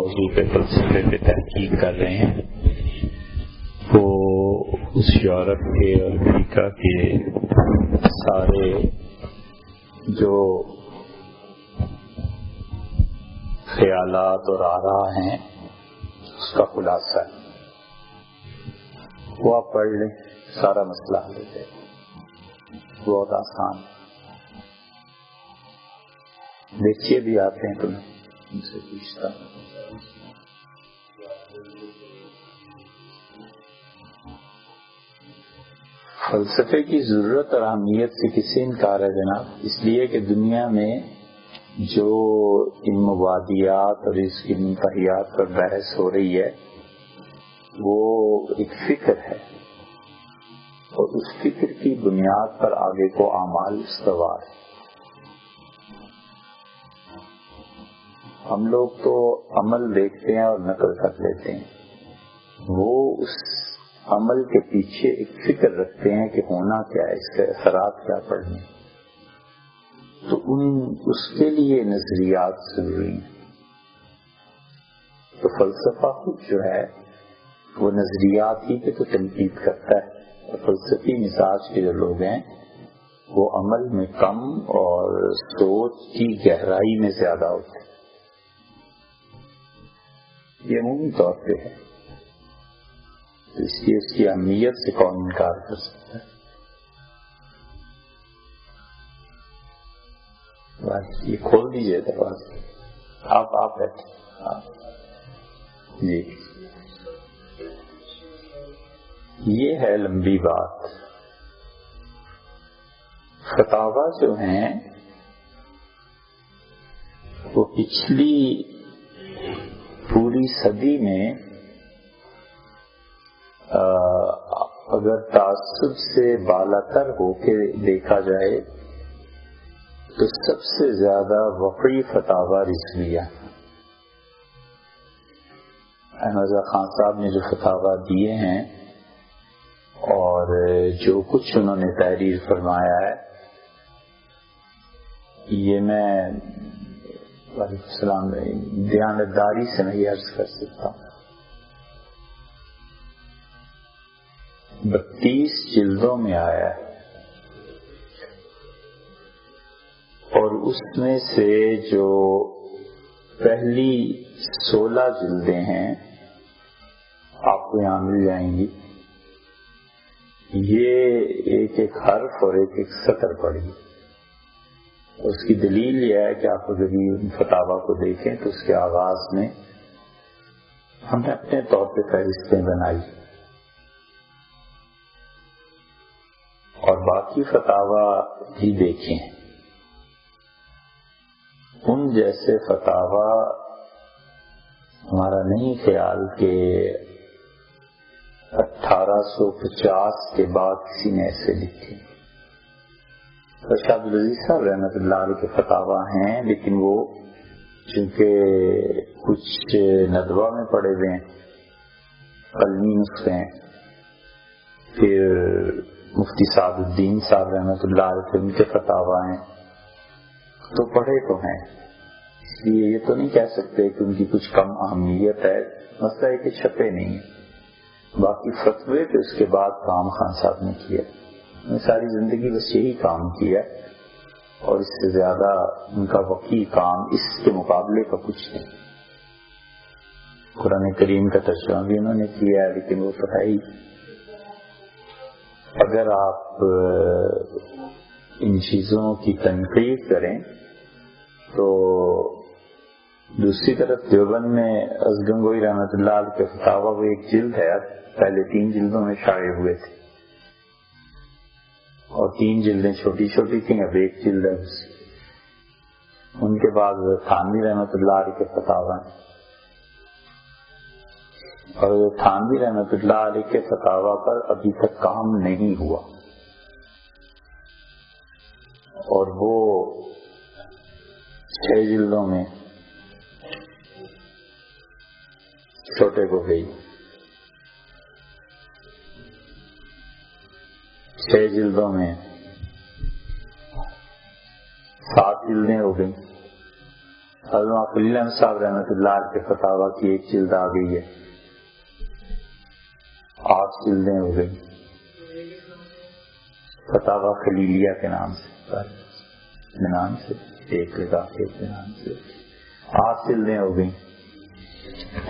موضوع پہ فلسفے پہ تحقیق کر رہے ہیں وہ اس یورپ کے اور امریکہ کے سارے جو خیالات اور آراء ہیں اس کا خلاصہ ہے، وہ آپ پڑھ لیں، سارا مسئلہ حل ہو جائے، بہت آسان ہے۔ دیکھیے بھی آتے ہیں تو میں ان سے پوچھتا ہوں۔ فلسفے کی ضرورت اور اہمیت سے کسی انکار ہے جناب؟ اس لیے کہ دنیا میں جو ان مبادیات اور اس کی منتحیات پر بحث ہو رہی ہے وہ ایک فکر ہے، اور اس فکر کی بنیاد پر آگے کو اعمال استوار ہے۔ ہم لوگ تو عمل دیکھتے ہیں اور نقل کر لیتے ہیں، وہ اس عمل کے پیچھے ایک فکر رکھتے ہیں کہ ہونا کیا ہے، اس کے اثرات کیا پڑنے، تو اس کے لیے نظریات ضروری ہیں۔ تو فلسفہ خود جو ہے وہ نظریات ہی پہ تو تنقید کرتا ہے، اور فلسفی مزاج کے جو لوگ ہیں وہ عمل میں کم اور سوچ کی گہرائی میں زیادہ ہوتے ہیں۔ یہ عمومی طور پہ ہے، اس لیے اس کی اہمیت سے کون انکار کر سکتا ہے؟ بس یہ کھول دیجیے دروازہ، آپ بیٹھے جی۔ یہ ہے لمبی بات۔ فتاوی جو ہیں وہ پچھلی پوری صدی میں اگر تعصب سے بالاتر ہو کے دیکھا جائے تو سب سے زیادہ وقعی فتاوی رضویہ۔ احمد رضا خان صاحب نے جو فتاوی دیے ہیں اور جو کچھ انہوں نے تحریر فرمایا ہے، یہ میں وعلیکم السلام دیانتداری سے میں یہ عرض کر سکتا ہوں، 32 جلدوں میں آیا ہے، اور اس میں سے جو پہلی 16 جلدیں ہیں آپ کو یہاں مل جائیں گی، یہ ایک ایک حرف اور ایک ایک سطر پڑھی۔ اس کی دلیل یہ ہے کہ آپ اگر ان فتاوی کو دیکھیں تو اس کے آغاز میں ہم نے اپنے طور پہ فہرستیں بنائی، اور باقی فتاوی بھی دیکھیں۔ ان جیسے فتاوی ہمارا نہیں خیال کہ 1850 کے بعد کسی نے ایسے لکھے۔ شاہ عبدالعزیز صاحب رحمۃ اللہ علیہ کے فتاوی ہیں، لیکن وہ چونکہ کچھ ندوہ میں پڑے ہوئے ہیں، قلمی نسخے ہیں، پھر مفتی سعد الدین صاحب رحمۃ اللہ علیہ ان کے فتاوی ہیں، تو پڑھے تو ہیں، اس لیے یہ تو نہیں کہہ سکتے کہ ان کی کچھ کم اہمیت ہے۔ مسئلہ ہے کہ چھپے نہیں ہیں، باقی فتوے پہ اس کے بعد کام خان صاحب نے کیا، میں ساری زندگی بس یہی کام کیا، اور اس سے زیادہ ان کا وقی کام اس کے مقابلے کا کچھ نہیں۔ قرآن کریم کا ترجمہ بھی انہوں نے کیا ہے، لیکن وہ تو ہے ہی۔ اگر آپ ان چیزوں کی تنقید کریں تو دوسری طرف دیوبند میں ازگنگوئی رحمۃ اللہ علیہ کے فتاوی وہ ایک جلد ہے، پہلے 3 جلدوں میں شائع ہوئے تھے، اور 3 جلدیں چھوٹی چھوٹی تھیں، اب 1 جلد ہے۔ ان کے بعد تھانوی رحمۃ اللہ علیہ کے فتاوی، اور تھانوی رحمۃ اللہ علیہ کے فتاوی پر ابھی تک کام نہیں ہوا، اور وہ 6 جلدوں میں چھوٹے کو گئی، 6 جلدوں میں 7 جلدیں ہو گئی، حضرت خلیل صاحب رحمۃ اللہ علیہ کے فتاوی کی ایک جلد آ گئی ہے، 8 جلدیں ہو گئی فتاوی خلیلیہ کے نام سے ایک لگا کے نام سے 8 جلدیں ہو گئی.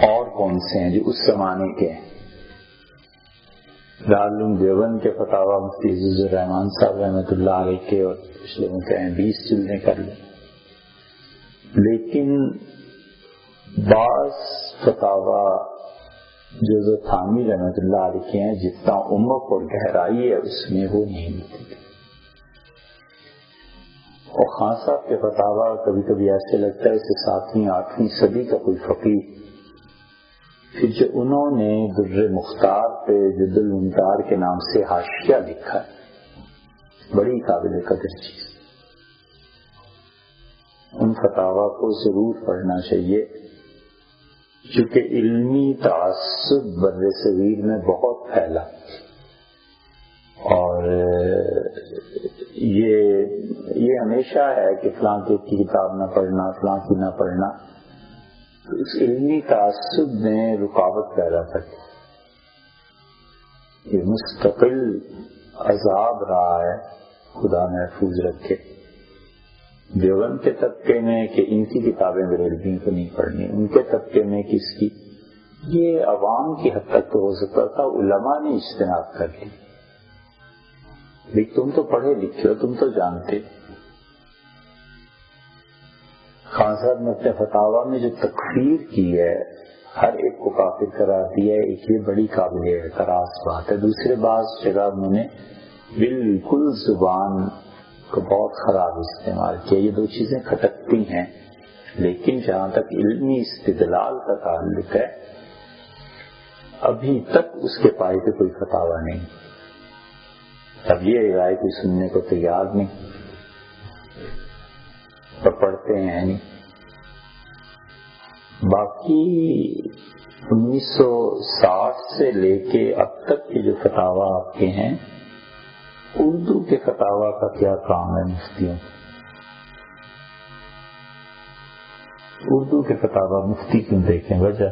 اور کون سے ہیں جو اس زمانے کے ہیں؟ دارالعلوم دیوبند کے فتاوی مفتی عزیز الرحمان صاحب رحمۃ اللہ علیہ کے اور کچھ لوگوں کے ہیں 20 جلدیں کر لیں. لیکن بعض فتاوی جو تھانوی رحمۃ اللہ علیہ کے ہیں جتنا عمق اور گہرائی ہے اس میں وہ نہیں ملتی. اور خان صاحب کے فتاوی کبھی کبھی ایسے لگتا ہے اسے 7ویں 8ویں صدی کا کوئی فقیہ، پھر جو انہوں نے در مختار پہ جد المنتار کے نام سے حاشیہ لکھا ہے، بڑی قابل قدر چیز. ان فتاوی کو ضرور پڑھنا چاہیے، چونکہ علمی تعصب بر صغیر میں بہت پھیلا، اور یہ ہمیشہ ہے کہ فلاں کی کتاب نہ پڑھنا، فلاں کی نہ پڑھنا. اس علمی تعصب میں رکاوٹ پیدا کرتی، یہ مستقل عذاب رہا ہے، خدا محفوظ رکھے. دیوبند کے طبقے میں کہ ان کی کتابیں بریلویوں کو نہیں پڑھنی، ان کے طبقے میں کس کی، یہ عوام کی حد تک تو ہو سکتا تھا، علماء نے اجتناب کر لی. لیکن تم تو پڑھے لکھے ہو، تم تو جانتے. خان صاحب نے اپنے فتاوی میں جو تکفیر کی ہے، ہر ایک کو کافر قرار دیا ہے، ایک یہ بڑی قابل اعتراض بات ہے. دوسرے بعض جگہ انہوں نے بالکل زبان کو بہت خراب استعمال کیا. یہ دو چیزیں کھٹکتی ہیں، لیکن جہاں تک علمی استدلال کا تعلق ہے ابھی تک اس کے پائے پہ کوئی فتاوی نہیں. اب یہ رائے کوئی سننے کو تیار نہیں اور پڑھتے ہیں نہیں. باقی 1960 سے لے کے اب تک کے جو فتاوی آپ کے ہیں، اردو کے فتاوی کا کیا کام ہے مفتیوں؟ اردو کے فتاوی مفتی کیوں دیکھیں؟ وجہ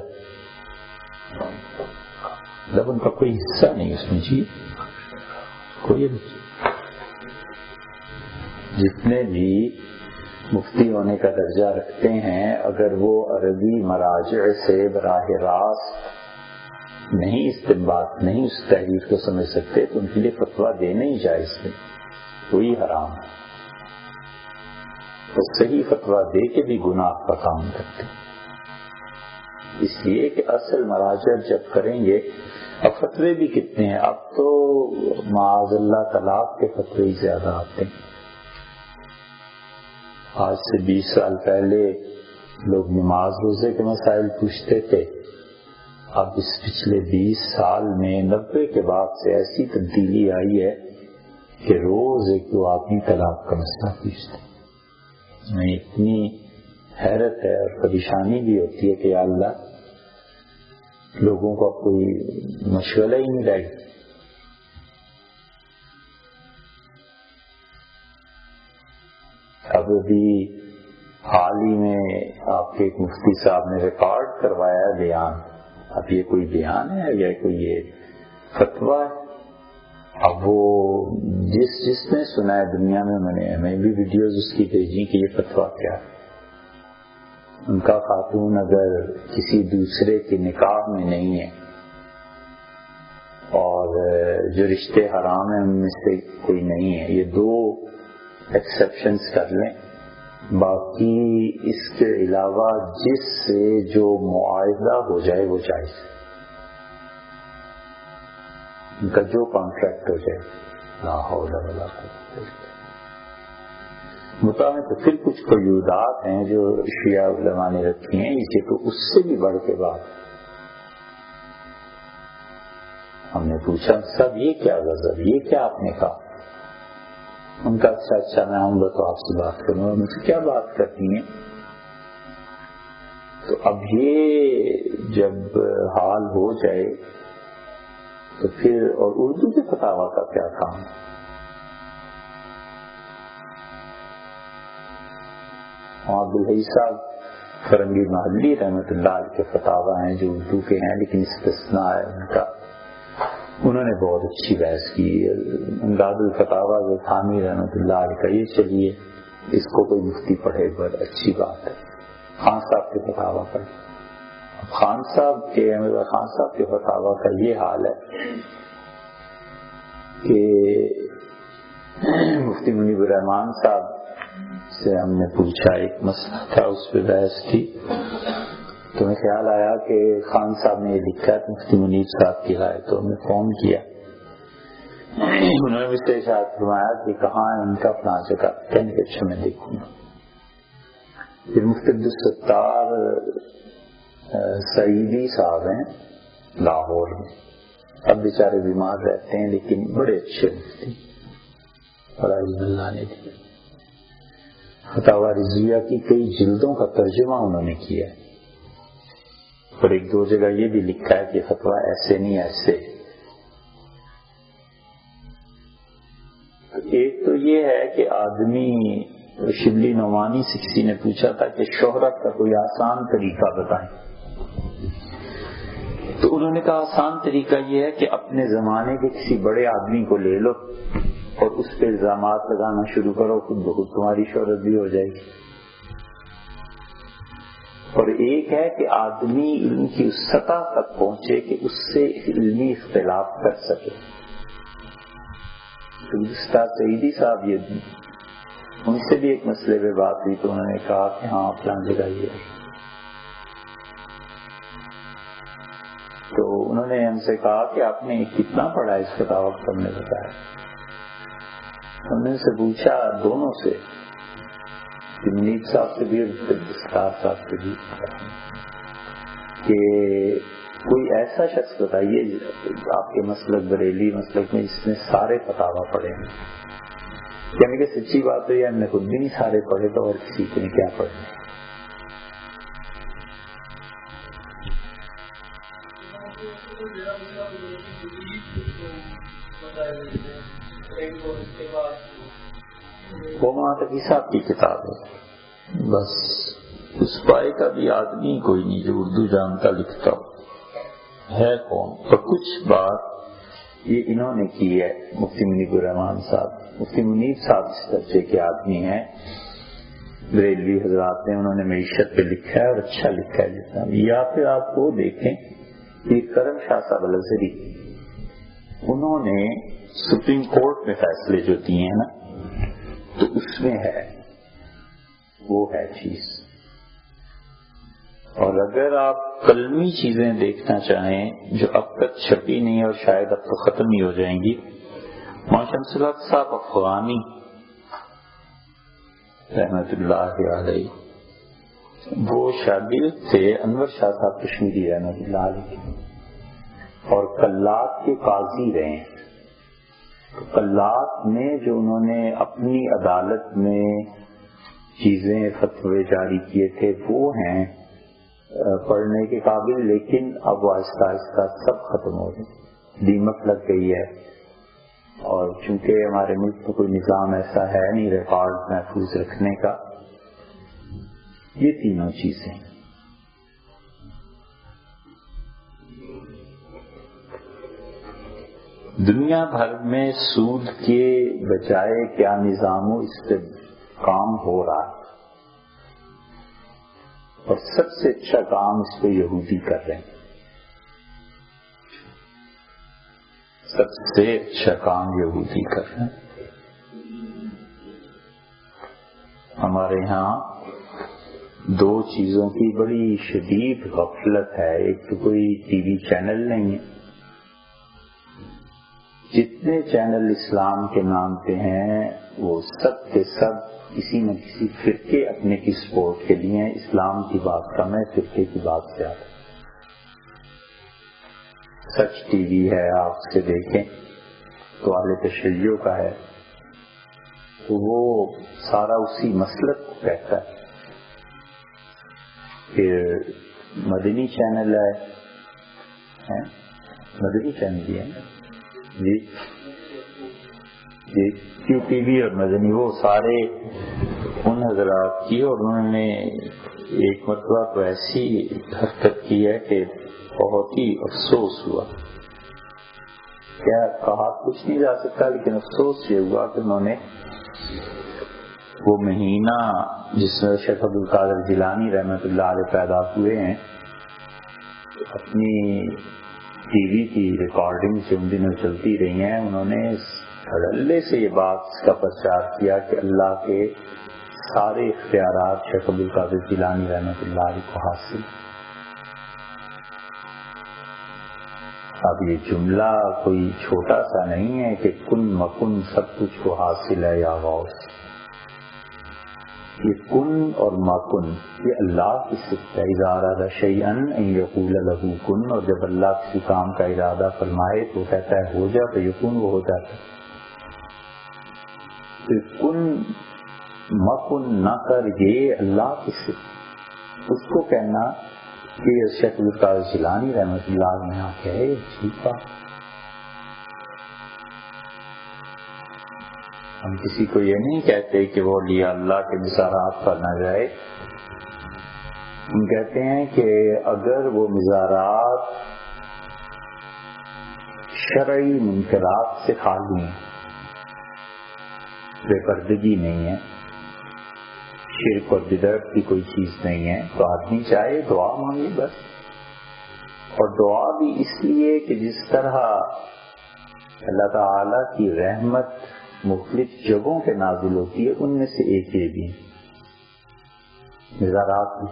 جب ان کا کوئی حصہ نہیں اس میں. جی کوئی جتنے بھی مفتی ہونے کا درجہ رکھتے ہیں، اگر وہ عربی مراجع سے براہ راست نہیں استنباط نہیں اس تحریر کو سمجھ سکتے تو ان کے لیے فتویٰ دینا ہی جائز ہے، کوئی حرام ہے. تو صحیح فتویٰ دے کے بھی گناہ کا کام کرتے ہیں. اس لیے کہ اصل مراجع جب کریں گے، اب فتوے بھی کتنے ہیں، اب تو معاذ اللہ طلاق کے فتوے ہی زیادہ آتے ہیں. آج سے 20 سال پہلے لوگ نماز روزے کے مسائل پوچھتے تھے، اب اس پچھلے 20 سال میں 90 کے بعد سے ایسی تبدیلی آئی ہے کہ روز ایک دو آدمی طلاق کا مسئلہ پوچھتے. میں اتنی حیرت ہے اور پریشانی بھی ہوتی ہے کہ یا اللہ لوگوں کو اب کوئی مشغلہ ہی نہیں رہے. اب بھی حال ہی میں آپ کے ایک مفتی صاحب نے ریکارڈ کروایا بیان. اب یہ کوئی بیان ہے یا کوئی یہ فتویٰ ہے؟ اب وہ جس نے سنا ہے دنیا میں، میں بھی ویڈیوز اس کی بھیجی کہ یہ فتویٰ کیا ہے. ان کا خاتون اگر کسی دوسرے کے نکاح میں نہیں ہے اور جو رشتے حرام ہیں ان میں سے کوئی نہیں ہے، یہ 2 ایکسیپشنز کر لیں، باقی اس کے علاوہ جس سے جو معاہدہ ہو جائے وہ جائز ہے. ان کا جو کانٹریکٹ ہو جائے، لا حول ولا قوت. مطابق تو پھر کچھ قیودات ہیں جو شیعہ علماء نے رکھی ہیں، اسے تو اس سے بھی بڑھ کے بات. ہم نے پوچھا سب یہ کیا غضب، یہ کیا آپ نے کہا؟ ان کا اچھا میں آؤں گا تو آپ سے بات کروں گا. مجھ سے کیا بات کرتی ہیں؟ تو اب یہ جب حال ہو جائے تو پھر اور اردو کے فتاوی کا کیا کام؟ عبدالحی صاحب فرنگی محلی رحمۃ اللہ علیہ کے فتاوا ہیں جو اردو کے ہیں لیکن استثناء ہے ان کا. انہوں نے بہت اچھی بحث کی. امداد الفتاوا جو تھانوی رحمۃ اللہ علیہ کا، یہ چلیے اس کو کوئی مفتی پڑھے بہت اچھی بات ہے. خان صاحب کے فتاوا پڑھے. خان صاحب کے فتاوا کا یہ حال ہے کہ مفتی منیب الرحمان صاحب سے ہم نے پوچھا، ایک مسئلہ تھا اس پہ بحث تھی، تو میں خیال آیا کہ خان صاحب نے یہ لکھا ہے مفتی منیب صاحب کی رائے. تو ہم نے فون کیا، انہوں نے مجھ سے ارشاد فرمایا کہ کہاں ہے ان کا فلاں جگہ. کہنے کہ اچھا میں دیکھوں گا. پھر مفتی عبدالستار سعیدی صاحب ہیں لاہور میں، اب بیچارے بیمار رہتے ہیں لیکن بڑے اچھے مفتی، بڑا علم اللہ نے دیا. فتاوی رضویہ کی کئی جلدوں کا ترجمہ انہوں نے کیا ہے، اور ایک دو جگہ یہ بھی لکھا ہے کہ فتویٰ ایسے نہیں ایسے. ایک تو یہ ہے کہ آدمی، شبلی نعمانی سے کسی نے پوچھا تھا کہ شہرت کا کوئی آسان طریقہ بتائیں، تو انہوں نے کہا آسان طریقہ یہ ہے کہ اپنے زمانے کے کسی بڑے آدمی کو لے لو اور اس پہ الزامات لگانا شروع کرو، خود بخود تمہاری شہرت بھی ہو جائے گی. اور ایک ہے کہ آدمی علم کی اس سطح تک پہنچے کہ اس سے علمی اختلاف کر سکے. استاد سعیدی صاحب یہ، ان سے بھی ایک مسئلے پہ بات ہوئی تو انہوں نے کہا کہ ہاں فلاں جگہ یہ ہے. تو انہوں نے ہم سے کہا کہ آپ نے کتنا پڑھا اس فتاوی کو؟ ہم نے بتایا. ہم نے ان سے پوچھا دونوں سے، منیب صاحب سے بھی اور استاد صاحب سے بھی، کہ کوئی ایسا شخص بتائیے آپ کے مسلک بریلی مسلک میں جس نے سارے فتاوا پڑھے ہیں. یعنی کہ سچی بات تو یہ ہم نے خود بھی نہیں سارے پڑھے تو اور کسی نے کیا پڑھے. وہ ماتقی صاحب کی کتاب ہے، بس اس پائے کا بھی آدمی کوئی نہیں جو اردو جانتا لکھتا ہے کون. اور کچھ بات یہ انہوں نے کی ہے مفتی منیب الرحمان صاحب. مفتی منیب صاحب اس درجے کے آدمی ہیں، بریلوی حضرات نے انہوں نے معیشت پہ لکھا ہے اور اچھا لکھا ہے جتنا. یا پھر آپ وہ دیکھیں کہ کرم شاہ صاحب الازہری، انہوں نے سپریم کورٹ میں فیصلے جو دیے ہیں نا، تو اس میں ہے وہ ہے چیز. اور اگر آپ قلمی چیزیں دیکھنا چاہیں جو اب تک چھپی نہیں اور شاید اب تو ختم ہی ہو جائیں گی، شمس الحق صاحب افغانی رحمت اللہ علیہ، وہ شاگرد تھے انور شاہ صاحب کشمیری رحمت اللہ علیہ، اور کلات کے قاضی رہے ہیں. کلات میں جو انہوں نے اپنی عدالت میں چیزیں فتوے جاری کیے تھے وہ ہیں پڑھنے کے قابل، لیکن اب وہ آہستہ آہستہ سب ختم ہو گئے، دیمک لگ گئی ہے. اور چونکہ ہمارے ملک میں کوئی نظام ایسا ہے نہیں ریکارڈ محفوظ رکھنے کا. یہ تینوں چیزیں دنیا بھر میں سود کے بجائے کیا نظام ہو، اس پہ کام ہو رہا ہے، اور سب سے اچھا کام اس پہ یہودی کر رہے ہیں. سب سے اچھا کام یہودی کر رہے ہیں. ہمارے ہاں دو چیزوں کی بڑی شدید غفلت ہے. ایک تو کوئی ٹی وی چینل نہیں ہے، جتنے چینل اسلام کے نام پہ ہیں وہ سب کے سب کسی نہ کسی فرقے اپنے کی سپورٹ کے لیے ہیں. اسلام کی بات کم ہے، فرقے کی بات زیادہ. سچ ٹی وی ہے، آپ سے دیکھیں تو اہل تشیع کا ہے، تو وہ سارا اسی مسلک کو کہتا ہے. پھر مدنی چینل ہے، مدنی چینل بھی ہے جی جی، کیو ٹی وی اور مدنی، وہ سارے ان حضرات کی، اور انہوں نے ایک مرتبہ تو ایسی حرکت کی ہے کہ بہت ہی افسوس ہوا. کیا کہا کچھ نہیں جا سکتا، لیکن افسوس یہ ہوا کہ انہوں نے وہ مہینہ جس میں شیخ عبد القادر جیلانی رحمۃ اللہ علیہ پیدا ہوئے ہیں، اپنی ٹی وی کی ریکارڈنگ جو ان دنوں چلتی رہی ہیں، انہوں نے دھڑلے سے یہ بات کا پرچار کیا کہ اللہ کے سارے اختیارات شیخ عبد القادر جیلانی رحمۃ اللہ علیہ کو حاصل. اب یہ جملہ کوئی چھوٹا سا نہیں ہے کہ کن مکن سب کچھ کو حاصل ہے یا غوث. یہ کن اور مکن یہ اللہ کی صفت ہے. اذا اراد شیئا ان یقول له کن، اور جب اللہ کسی کام کا ارادہ فرمائے تو کہتا ہے ہو جا، تو یکون وہ ہو جاتا ہے. تو کن مکن نہ کر یہ اللہ کی صفت، اس کو کہنا کہ شیخ عبد القادر جیلانی رحمۃ اللہ نے یہاں کہے ٹھیک بات. ہم کسی کو یہ نہیں کہتے کہ وہ لیا اللہ کے مزارات پر نہ جائے. ہم کہتے ہیں کہ اگر وہ مزارات شرعی منکرات سے خالی ہیں، بے پردگی نہیں ہے، شرک اور بدعت کی کوئی چیز نہیں ہے، تو آدمی چاہے دعا مانگے بس. اور دعا بھی اس لیے کہ جس طرح اللہ تعالی کی رحمت مختلف جگہوں پہ نازل ہوتی ہے، ان میں سے ایک یہ بھی مزارات بھی.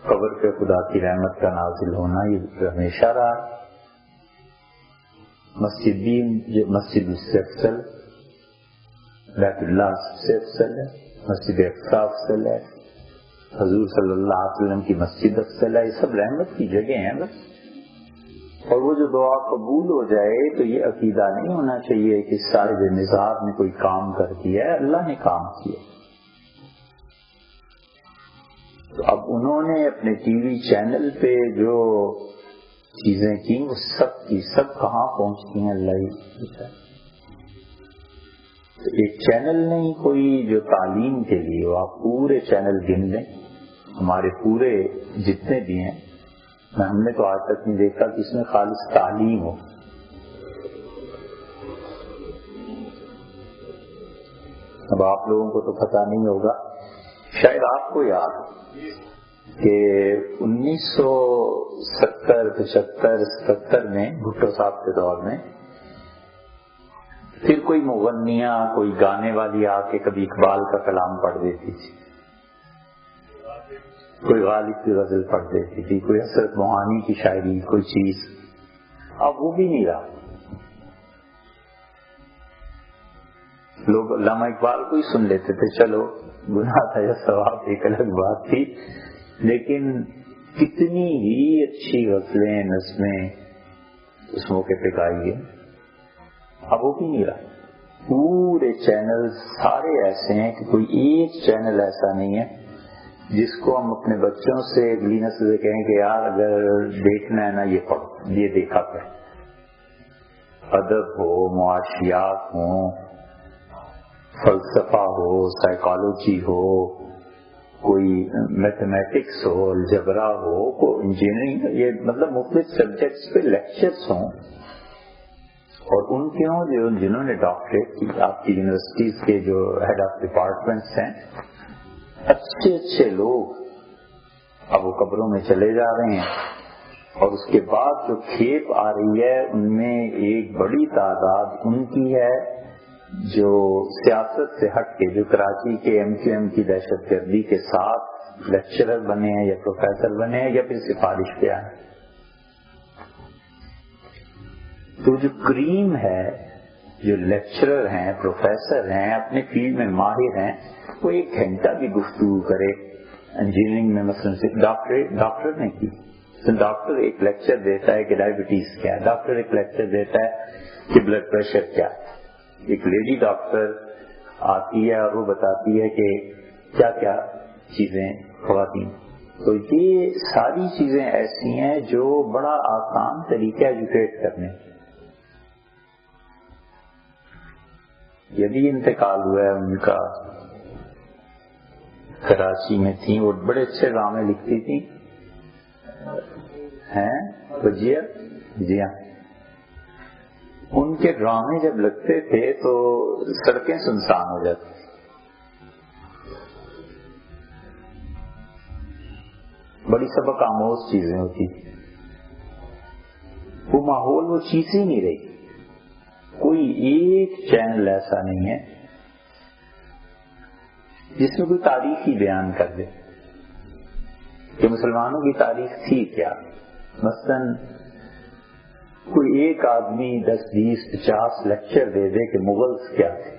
قبر پہ خدا کی رحمت کا نازل ہونا یہ ہمیشہ رہا. مسجد بھی، مسجد سے افضل، بیت اللہ سے افضل ہے، مسجد اقصی افضل ہے، حضور صلی اللہ علیہ وسلم کی مسجد افضل ہے. یہ سب رحمت کی جگہ ہیں بس. اور وہ جو دعا قبول ہو جائے تو یہ عقیدہ نہیں ہونا چاہیے کہ صاحب نظام نے کوئی کام کر دیا ہے، اللہ نے کام کیا. تو اب انہوں نے اپنے ٹی وی چینل پہ جو چیزیں کی وہ سب کی سب کہاں پہنچتی ہیں اللہ ہی. ایک چینل نہیں کوئی جو تعلیم کے لیے ہو، آپ پورے چینل گن لیں، ہمارے پورے جتنے بھی ہیں، ہم نے تو آج تک نہیں دیکھا کہ اس میں خالص تعلیم ہو. اب آپ لوگوں کو تو پتہ نہیں ہوگا، شاید آپ کو یاد کہ 1970 75 77 میں بھٹو صاحب کے دور میں پھر کوئی مغنیہ، کوئی گانے والی آ کے کبھی اقبال کا کلام پڑھ دیتی تھی، کوئی غالب کی غزل پڑھ دیتی تھی، کوئی حسرت موہانی کی شاعری، کوئی چیز. اب وہ بھی نہیں رہا. لوگ علامہ اقبال کو ہی سن لیتے تھے، چلو گناہ تھا یا ثواب ایک الگ بات تھی، لیکن کتنی ہی اچھی غزلیں نظمیں اس موقع پہ گائی گئی. اب وہ بھی نہیں رہا. پورے چینل سارے ایسے ہیں کہ کوئی ایک چینل ایسا نہیں ہے جس کو ہم اپنے بچوں سے اگلی نسل سے کہیں کہ یار اگر دیکھنا ہے نا یہ پڑھو، یہ دیکھا کریں. ادب ہو، معاشیات ہو، فلسفہ ہو، سائیکالوجی ہو، کوئی میتھمیٹکس ہو، الجبرا ہو، کوئی انجینئرنگ، یہ مطلب مختلف سبجیکٹس پہ لیکچرز ہوں. اور ان کے ہوں جنہوں نے ڈاکٹریٹ کی. آپ کی یونیورسٹیز کے جو ہیڈ آف ڈپارٹمنٹس ہیں، اچھے اچھے لوگ اب وہ قبروں میں چلے جا رہے ہیں. اور اس کے بعد جو کھیپ آ رہی ہے ان میں ایک بڑی تعداد ان کی ہے جو سیاست سے ہٹ کے، جو کراچی کے ایم کیو ایم کی دہشت گردی کے ساتھ لیکچرر بنے ہیں یا پروفیسر بنے ہیں یا پھر سفارش پہ آئے. تو جو کریم ہے، جو لیکچرر ہیں، پروفیسر ہیں، اپنے فیلڈ میں ماہر ہیں، وہ 1 گھنٹہ بھی گفتگو کرے. انجینئرنگ میں مثلا ڈاکٹر نے کی، تو ڈاکٹر ایک لیکچر دیتا ہے کہ ڈائبٹیز کیا ہے، ڈاکٹر ایک لیکچر دیتا ہے کہ بلڈ پریشر کیا ہے. ایک لیڈی ڈاکٹر آتی ہے اور وہ بتاتی ہے کہ کیا کیا چیزیں خواتین. تو یہ ساری چیزیں ایسی ہیں جو بڑا آسان طریقہ ایجوکیٹ کرنے. یہ بھی انتقال ہوا ہے ان کا کراچی میں تھیں، وہ بڑے اچھے ڈرامے لکھتی تھیں، ہیں وجیہ جی ہاں، ان کے ڈرامے جب لگتے تھے تو سڑکیں سنسان ہو جاتی، بڑی سبق آموز چیزیں ہوتی تھی، وہ ماحول وہ چیز ہی نہیں رہی۔ کوئی ایک چینل ایسا نہیں ہے جس میں کوئی تاریخ ہی بیان کر دے کہ مسلمانوں کی تاریخ تھی کیا۔ مثلاً کوئی ایک آدمی 10 20 50 لیکچر دے دے کہ مغلز کیا تھے،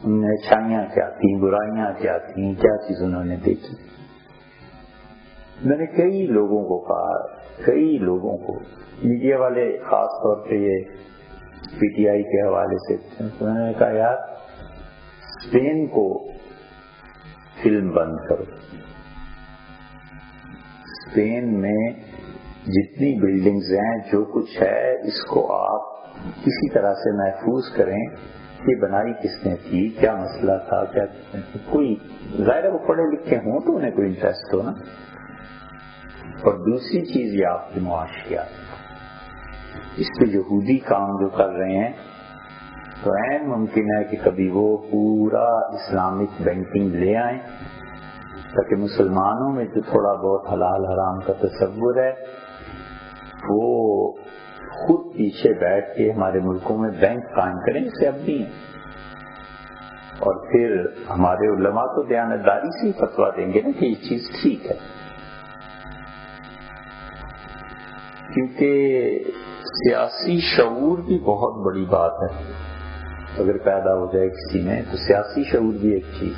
ان میں اچھائیاں کیا تھیں، برائیاں کیا تھیں، کیا چیز انہوں نے دیکھی۔ میں نے کئی لوگوں کو کہا، کئی لوگوں کو، میڈیا والے خاص طور پہ یہ پی ٹی آئی کے حوالے سے، میں نے کہا یار اسپین کو فلم بند کرو، اسپین میں جتنی بلڈنگز ہیں جو کچھ ہے اس کو آپ کسی طرح سے محفوظ کریں کہ بنائی کس نے تھی، کیا مسئلہ تھا، کیا کوئی ظاہر ہے وہ پڑھے لکھے ہوں تو انہیں کوئی انٹرسٹ ہو نا۔ اور دوسری چیز یہ آپ کے معاشیات، اس پہ یہودی کام جو کر رہے ہیں تو عین ممکن ہے کہ کبھی وہ پورا اسلامک بینکنگ لے آئیں تاکہ مسلمانوں میں جو تھوڑا بہت حلال حرام کا تصور ہے وہ خود پیچھے بیٹھ کے ہمارے ملکوں میں بینک قائم کریں، جسے اب بھی ہیں، اور پھر ہمارے علماء تو دیانتداری سے ہی فتویٰ دیں گے نا کہ یہ چیز ٹھیک ہے، کیونکہ سیاسی شعور بھی بہت بڑی بات ہے، اگر پیدا ہو جائے کسی میں تو سیاسی شعور بھی ایک چیز۔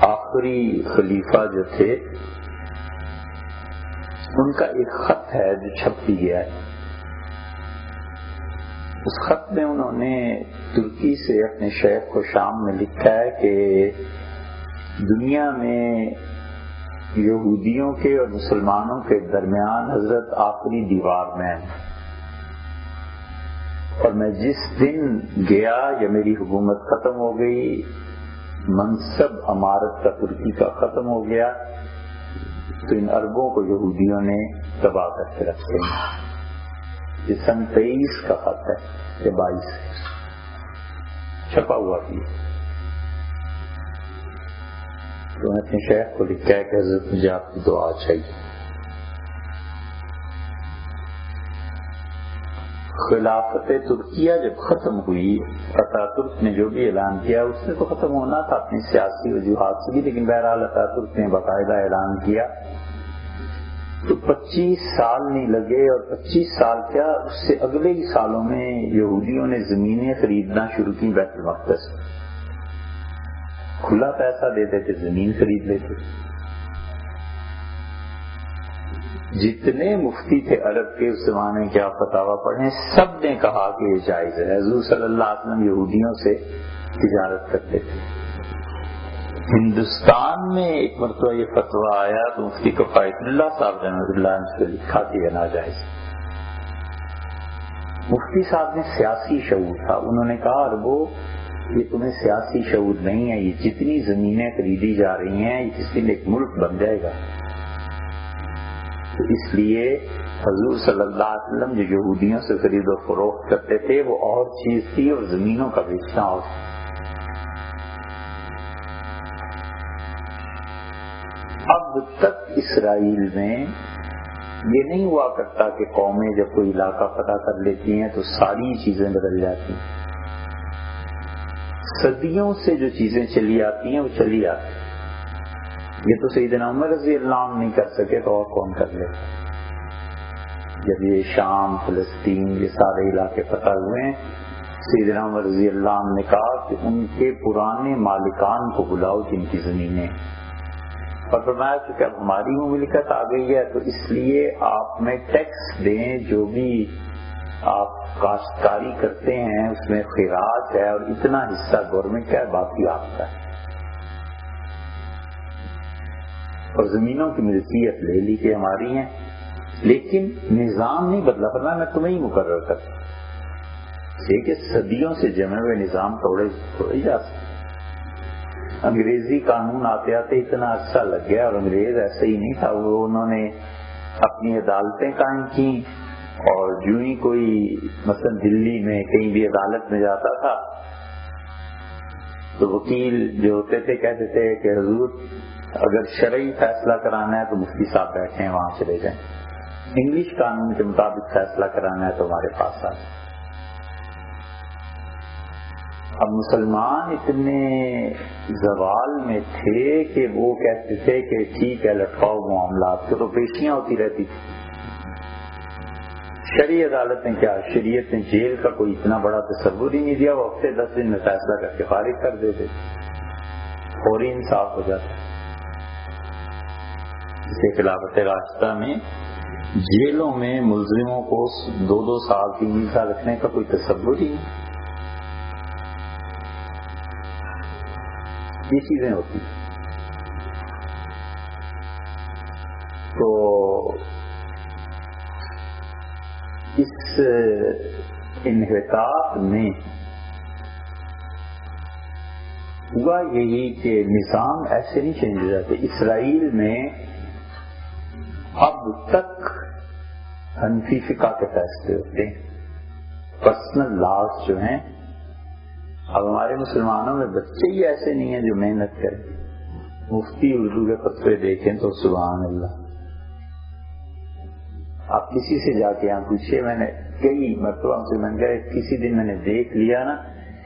آخری خلیفہ جو تھے ان کا ایک خط ہے جو چھپ بھی گیا ہے، اس خط میں انہوں نے ترکی سے اپنے شیخ کو شام میں لکھا ہے کہ دنیا میں یہودیوں کے اور مسلمانوں کے درمیان حضرت آخری دیوار میں ہے، اور میں جس دن گیا یا میری حکومت ختم ہو گئی، منصب امارت کا ترکی کا ختم ہو گیا، تو ان عربوں کو یہودیوں نے تباہ کر کے رکھ دیں گے۔ یہ سن 23 کا خط ہے یا 22 چھپا ہوا بھی، تو میں اپنے شیخ کو لکھا ہے کہ حضرت مجھے آپ کی دعا چاہیے۔ خلافت ترکیہ جب ختم ہوئی، اتاترک نے جو بھی اعلان کیا اس نے تو ختم ہونا تھا اپنی سیاسی وجوہات سے بھی، لیکن بہرحال اتاترک نے باقاعدہ اعلان کیا تو 25 سال نہیں لگے، اور 25 سال کیا اس سے اگلے ہی سالوں میں یہودیوں نے زمینیں خریدنا شروع کی بیت المقدس، کھلا پیسہ دیتے تھے، زمین خرید لیتے۔ جتنے مفتی تھے عرب کے اس زمانے کے آپ فتاویٰ پڑھیں، سب نے کہا کہ یہ جائز ہے۔ حضور صلی اللہ علیہ وسلم یہودیوں سے تجارت کرتے تھے۔ ہندوستان میں ایک مرتبہ یہ فتویٰ آیا تو مفتی کفایت اللہ صاحب رحمۃ اللہ نے اس کو لکھا کہ یہ ناجائز۔ مفتی صاحب نے سیاسی شعور تھا، انہوں نے کہا عربو یہ تمہیں سیاسی شعور نہیں ہے، یہ جتنی زمینیں خریدی جا رہی ہیں یہ کسی دن ایک ملک بن جائے گا، تو اس لیے حضور صلی اللہ علیہ وسلم جو یہودیوں سے خرید و فروخت کرتے تھے وہ اور چیز تھی، اور زمینوں کا بیچنا اور۔ اب تک اسرائیل میں یہ نہیں ہوا کرتا کہ قومیں جب کوئی علاقہ فتح کر لیتی ہیں تو ساری چیزیں بدل جاتی ہیں، صدیوں سے جو چیزیں چلی آتی ہیں وہ چلی آتی ہیں۔ یہ تو سیدنا عمر رضی اللہ عنہ نہیں کر سکے تو اور کون کر لے؟ جب یہ شام، فلسطین، یہ سارے علاقے فتح ہوئے ہیں، سیدنا عمر رضی اللہ عنہ نے کہا کہ ان کے پرانے مالکان کو بلاؤ جن کی زمینیں، اور فرمایا کہ اب ہماری مملکت آ گئی ہے تو اس لیے آپ میں ٹیکس دیں، جو بھی آپ کاشتکاری کرتے ہیں اس میں خراج ہے، اور اتنا حصہ گورنمنٹ کا ہے، باقی آپ کا ہے، اور زمینوں کی ملکیت لے لی کہ ہماری ہیں، لیکن نظام نہیں بدلا، فرمایا میں تمہیں ہی مقرر کرتا ہوں۔ کہ صدیوں سے جمے ہوئے نظام توڑے جا سکتے. انگریزی قانون آتے آتے اتنا عرصہ لگ گیا، اور انگریز ایسا ہی نہیں تھا، وہ انہوں نے اپنی عدالتیں قائم کی، اور جو ہی کوئی مثلا دلی میں کہیں بھی عدالت میں جاتا تھا تو وکیل جو ہوتے تھے کہتے تھے کہ حضور اگر شرعی فیصلہ کرانا ہے تو مفتی صاحب بیٹھے ہیں، وہاں چلے جائیں، انگلش قانون کے مطابق فیصلہ کرانا ہے تو ہمارے پاس آئے. اب مسلمان اتنے زوال میں تھے کہ وہ کہتے تھے کہ ٹھیک ہے لٹکاؤ معاملات کو، تو پیشیاں ہوتی رہتی تھی. شرعی عدالتیں کیا، شریعت نے جیل کا کوئی اتنا بڑا تصور ہی نہیں دیا، وہ ہفتے 10 دن میں فیصلہ کر کے فارغ کر دیتے، فوری انصاف ہو جاتا. جسے خلافت راشدہ میں جیلوں میں ملزموں کو 2-2 سال 3 سال رکھنے کا کوئی تصور ہی نہیں. یہ چیزیں ہوتی. تو اس انحطاط میں ہوا یہی کہ نظام ایسے نہیں چینج ہو جاتے. اسرائیل میں اب تک حنفی فقہ کے فیصلے ہوتے ہیں، پرسنل لاز جو ہیں. اب ہمارے مسلمانوں میں بچے ہی ایسے نہیں ہیں جو محنت کریں. مفتی اردو کے فتوے دیکھیں تو سبحان اللہ. آپ کسی سے جا کے یہاں پوچھیے، میں نے کئی مرتبہ سے میں نے کسی دن میں نے دیکھ لیا نا،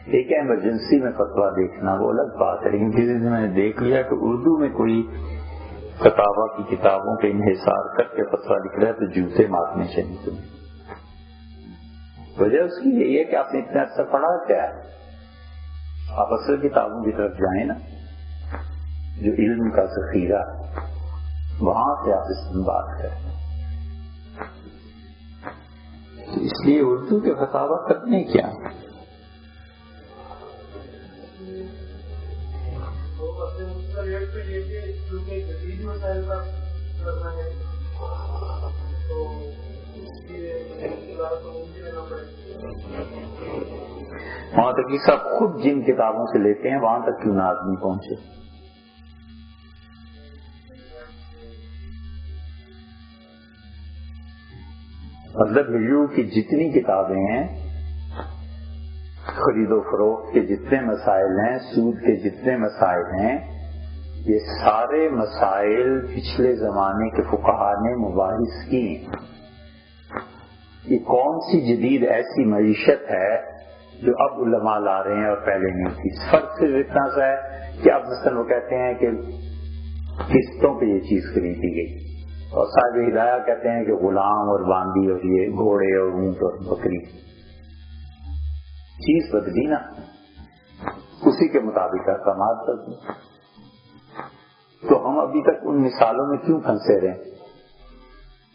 ایک ایمرجنسی میں فتویٰ دیکھنا وہ الگ بات ہے، لیکن کسی دن میں نے دیکھ لیا کہ اردو میں کوئی کتابہ کی کتابوں کے انحصار کر کے فتویٰ لکھ رہا ہے تو جوتے مارنے چاہیے تمہیں. وجہ اس کی یہی ہے کہ آپ نے اتنا عرصہ پڑھا کیا ہے. آپ اصل کتابوں کی طرف جائیں نا، جو علم کا ذخیرہ وہاں سے آپ اس میں بات کریں. تو اس لیے اردو کے فتاوی کرنے کیا وہاں تک کہ سب خود جن کتابوں سے لیتے ہیں وہاں تک کیوں نہ آدمی پہنچے. مطلب ہجو کی جتنی کتابیں ہیں، خرید و فروخت کے جتنے مسائل ہیں، سود کے جتنے مسائل ہیں، یہ سارے مسائل پچھلے زمانے کے فقہا نے مباحث کی. یہ کون سی جدید ایسی معیشت ہے جو اب علماء لا رہے ہیں اور پہلے نہیں تھی. فرق صرف اتنا سا ہے کہ اب مثلا وہ کہتے ہیں کہ قسطوں پہ یہ چیز خریدی گئی، اور صاحب ہدایہ کہتے ہیں کہ غلام اور باندی اور یہ گھوڑے اور اونٹ اور بکری. چیز بدلی نا، اسی کے مطابق احکامات بدلی. تو ہم ابھی تک ان مثالوں میں کیوں پھنسے رہے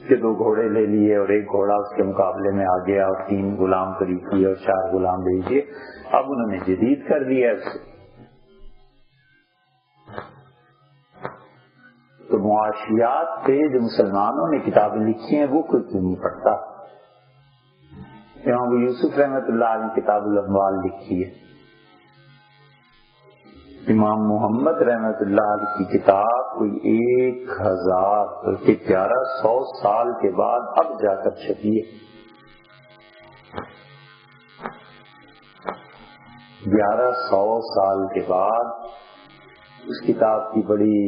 کہ 2 گھوڑے لے لیے اور 1 گھوڑا اس کے مقابلے میں آ گیا اور 3 غلام خرید لیے اور 4 غلام لے لیے. اب انہوں نے جدید کر دیا اسے. تو معاشیات پہ جو مسلمانوں نے کتابیں لکھی ہیں وہ کوئی کیوں نہیں پڑھتا. امام ابو یوسف رحمۃ اللہ علیہ نے کتاب الاموال لکھی ہے. امام محمد رحمۃ اللہ علیہ کی کتاب کوئی 1000 بلکہ 1100 سال کے بعد اب جا کر چھپی ہے. 1100 سال کے بعد اس کتاب کی بڑی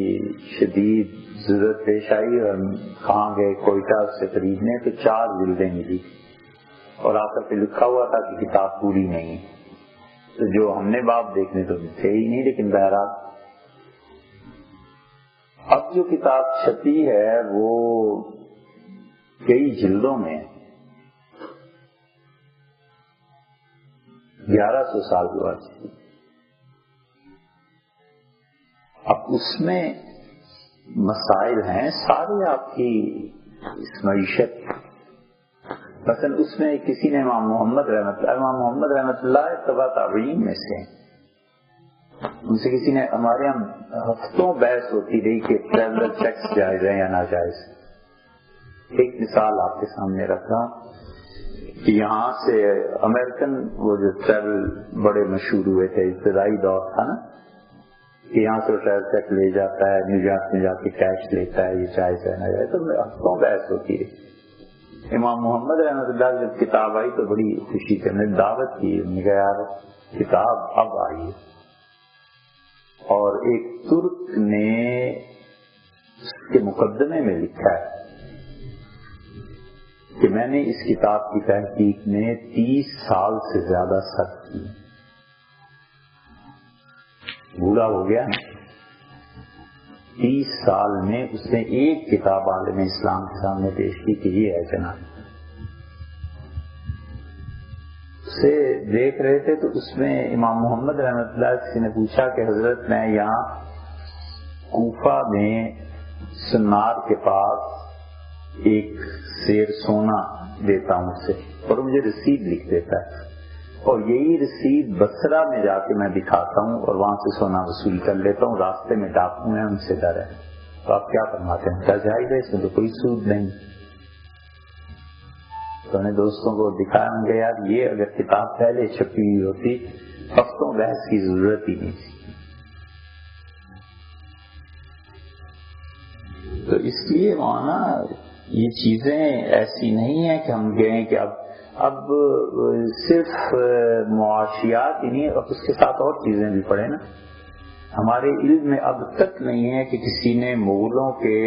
شدید ضرورت پیش آئی اور کہاں گئے کوئٹہ سے خریدنے تو 4 جلدیں ملی اور آخر پہ لکھا ہوا تھا کہ کتاب پوری نہیں. تو جو ہم نے باب دیکھنے تو تھے ہی نہیں، لیکن بہرحال اب جو کتاب چھپی ہے وہ کئی جلدوں میں 1100 سال کے بعد چھپی. اب اس میں مسائل ہیں سارے آپ کی اس معیشت. مثلا اس میں کسی نے امام محمد رحمۃ اللہ تبع تابعین میں سے ان سے کسی نے، ہمارے یہاں ہفتوں بحث ہوتی رہی کہ ٹریولر ٹیکس جائز ہے یا ناجائز. ایک مثال آپ کے سامنے رکھا یہاں سے امریکن وہ جو ٹریول بڑے مشہور ہوئے تھے، ابتدائی دور تھا نا، کہ یہاں سے ٹریول چیک لے جاتا ہے، نیو یارک میں جا کے کیش لیتا ہے، یہ چائے پہنا جائے، تو ہفتوں بحث ہوتی ہے۔ امام محمد رحمۃ اللہ جب کتاب آئی تو بڑی خوشی سے ہم نے دعوت کی، ہم نے کہا یار کتاب اب آئی ہے، اور ایک ترک نے اس کے مقدمے میں لکھا ہے کہ میں نے اس کتاب کی تحقیق میں 30 سال سے زیادہ صرف کی، بوڑھا ہو گیا نا، 30 سال میں اس نے ایک کتاب عالم اسلام کے سامنے پیش کی کہ یہ ہے جناب۔ اسے دیکھ رہے تھے تو اس میں امام محمد رحمۃ اللہ کسی نے پوچھا کہ حضرت میں یہاں کوفہ میں سنار کے پاس ایک سیر سونا دیتا ہوں اسے، اور مجھے رسید لکھ دیتا ہے، اور یہی رسید بصرہ میں جا کے میں دکھاتا ہوں اور وہاں سے سونا وصول کر لیتا ہوں، راستے میں ڈاکو ہیں ان سے ڈر ہے، تو آپ کیا فرماتے ہیں؟ کیا جائز ہے؟ اس میں تو کوئی سود نہیں۔ تو میں نے دوستوں کو دکھایا، ان کے یار یہ اگر کتاب پہلے چھپی ہوئی ہوتی ہفتوں بحث کی ضرورت ہی نہیں تھی۔ تو اس لیے مانا یہ چیزیں ایسی نہیں ہیں کہ ہم کہیں کہ اب صرف معاشیات ہی نہیں، اب اس کے ساتھ اور چیزیں بھی پڑھیں نا۔ ہمارے علم میں اب تک نہیں ہے کہ کسی نے مغلوں کے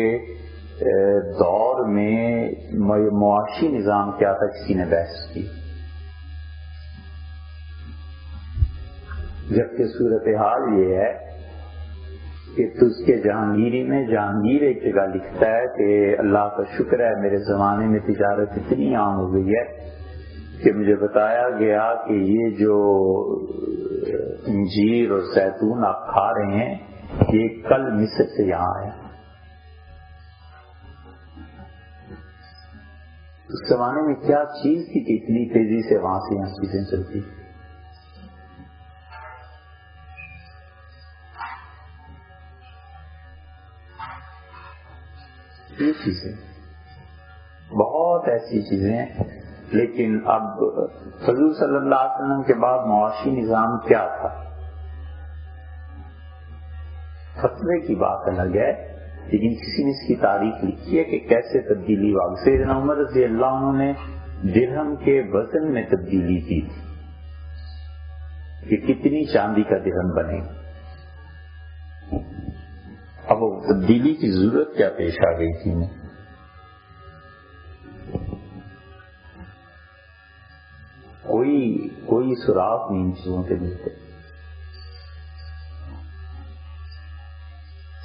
دور میں معاشی نظام کیا تھا کسی نے بحث کی، جبکہ صورتحال یہ ہے کہ تجھ کے جہانگیری میں جہانگیر ایک جگہ لکھتا ہے کہ اللہ کا شکر ہے میرے زمانے میں تجارت اتنی عام ہو گئی ہے کہ مجھے بتایا گیا کہ یہ جو انجیر اور زیتون آپ کھا رہے ہیں یہ کل مصر سے یہاں ہے۔ اس زمانے میں کیا چیز تھی کہ اتنی تیزی سے وہاں سے یہاں چیزیں چلتی؟ یہ چیزیں بہت ایسی چیزیں ہیں، لیکن اب حضور صلی اللہ علیہ وسلم کے بعد معاشی نظام کیا تھا؟ فتوے کی بات الگ ہے، لیکن کسی نے اس کی تاریخ لکھی ہے کہ کیسے تبدیلی ہوا۔ سیدنا عمر رضی اللہ عنہ نے درہم کے وزن میں تبدیلی کی کہ کتنی چاندی کا درہم بنے، اب وہ تبدیلی کی ضرورت کیا پیش آ گئی تھی؟ کوئی سراغ نہیں ان چیزوں کے ملتے۔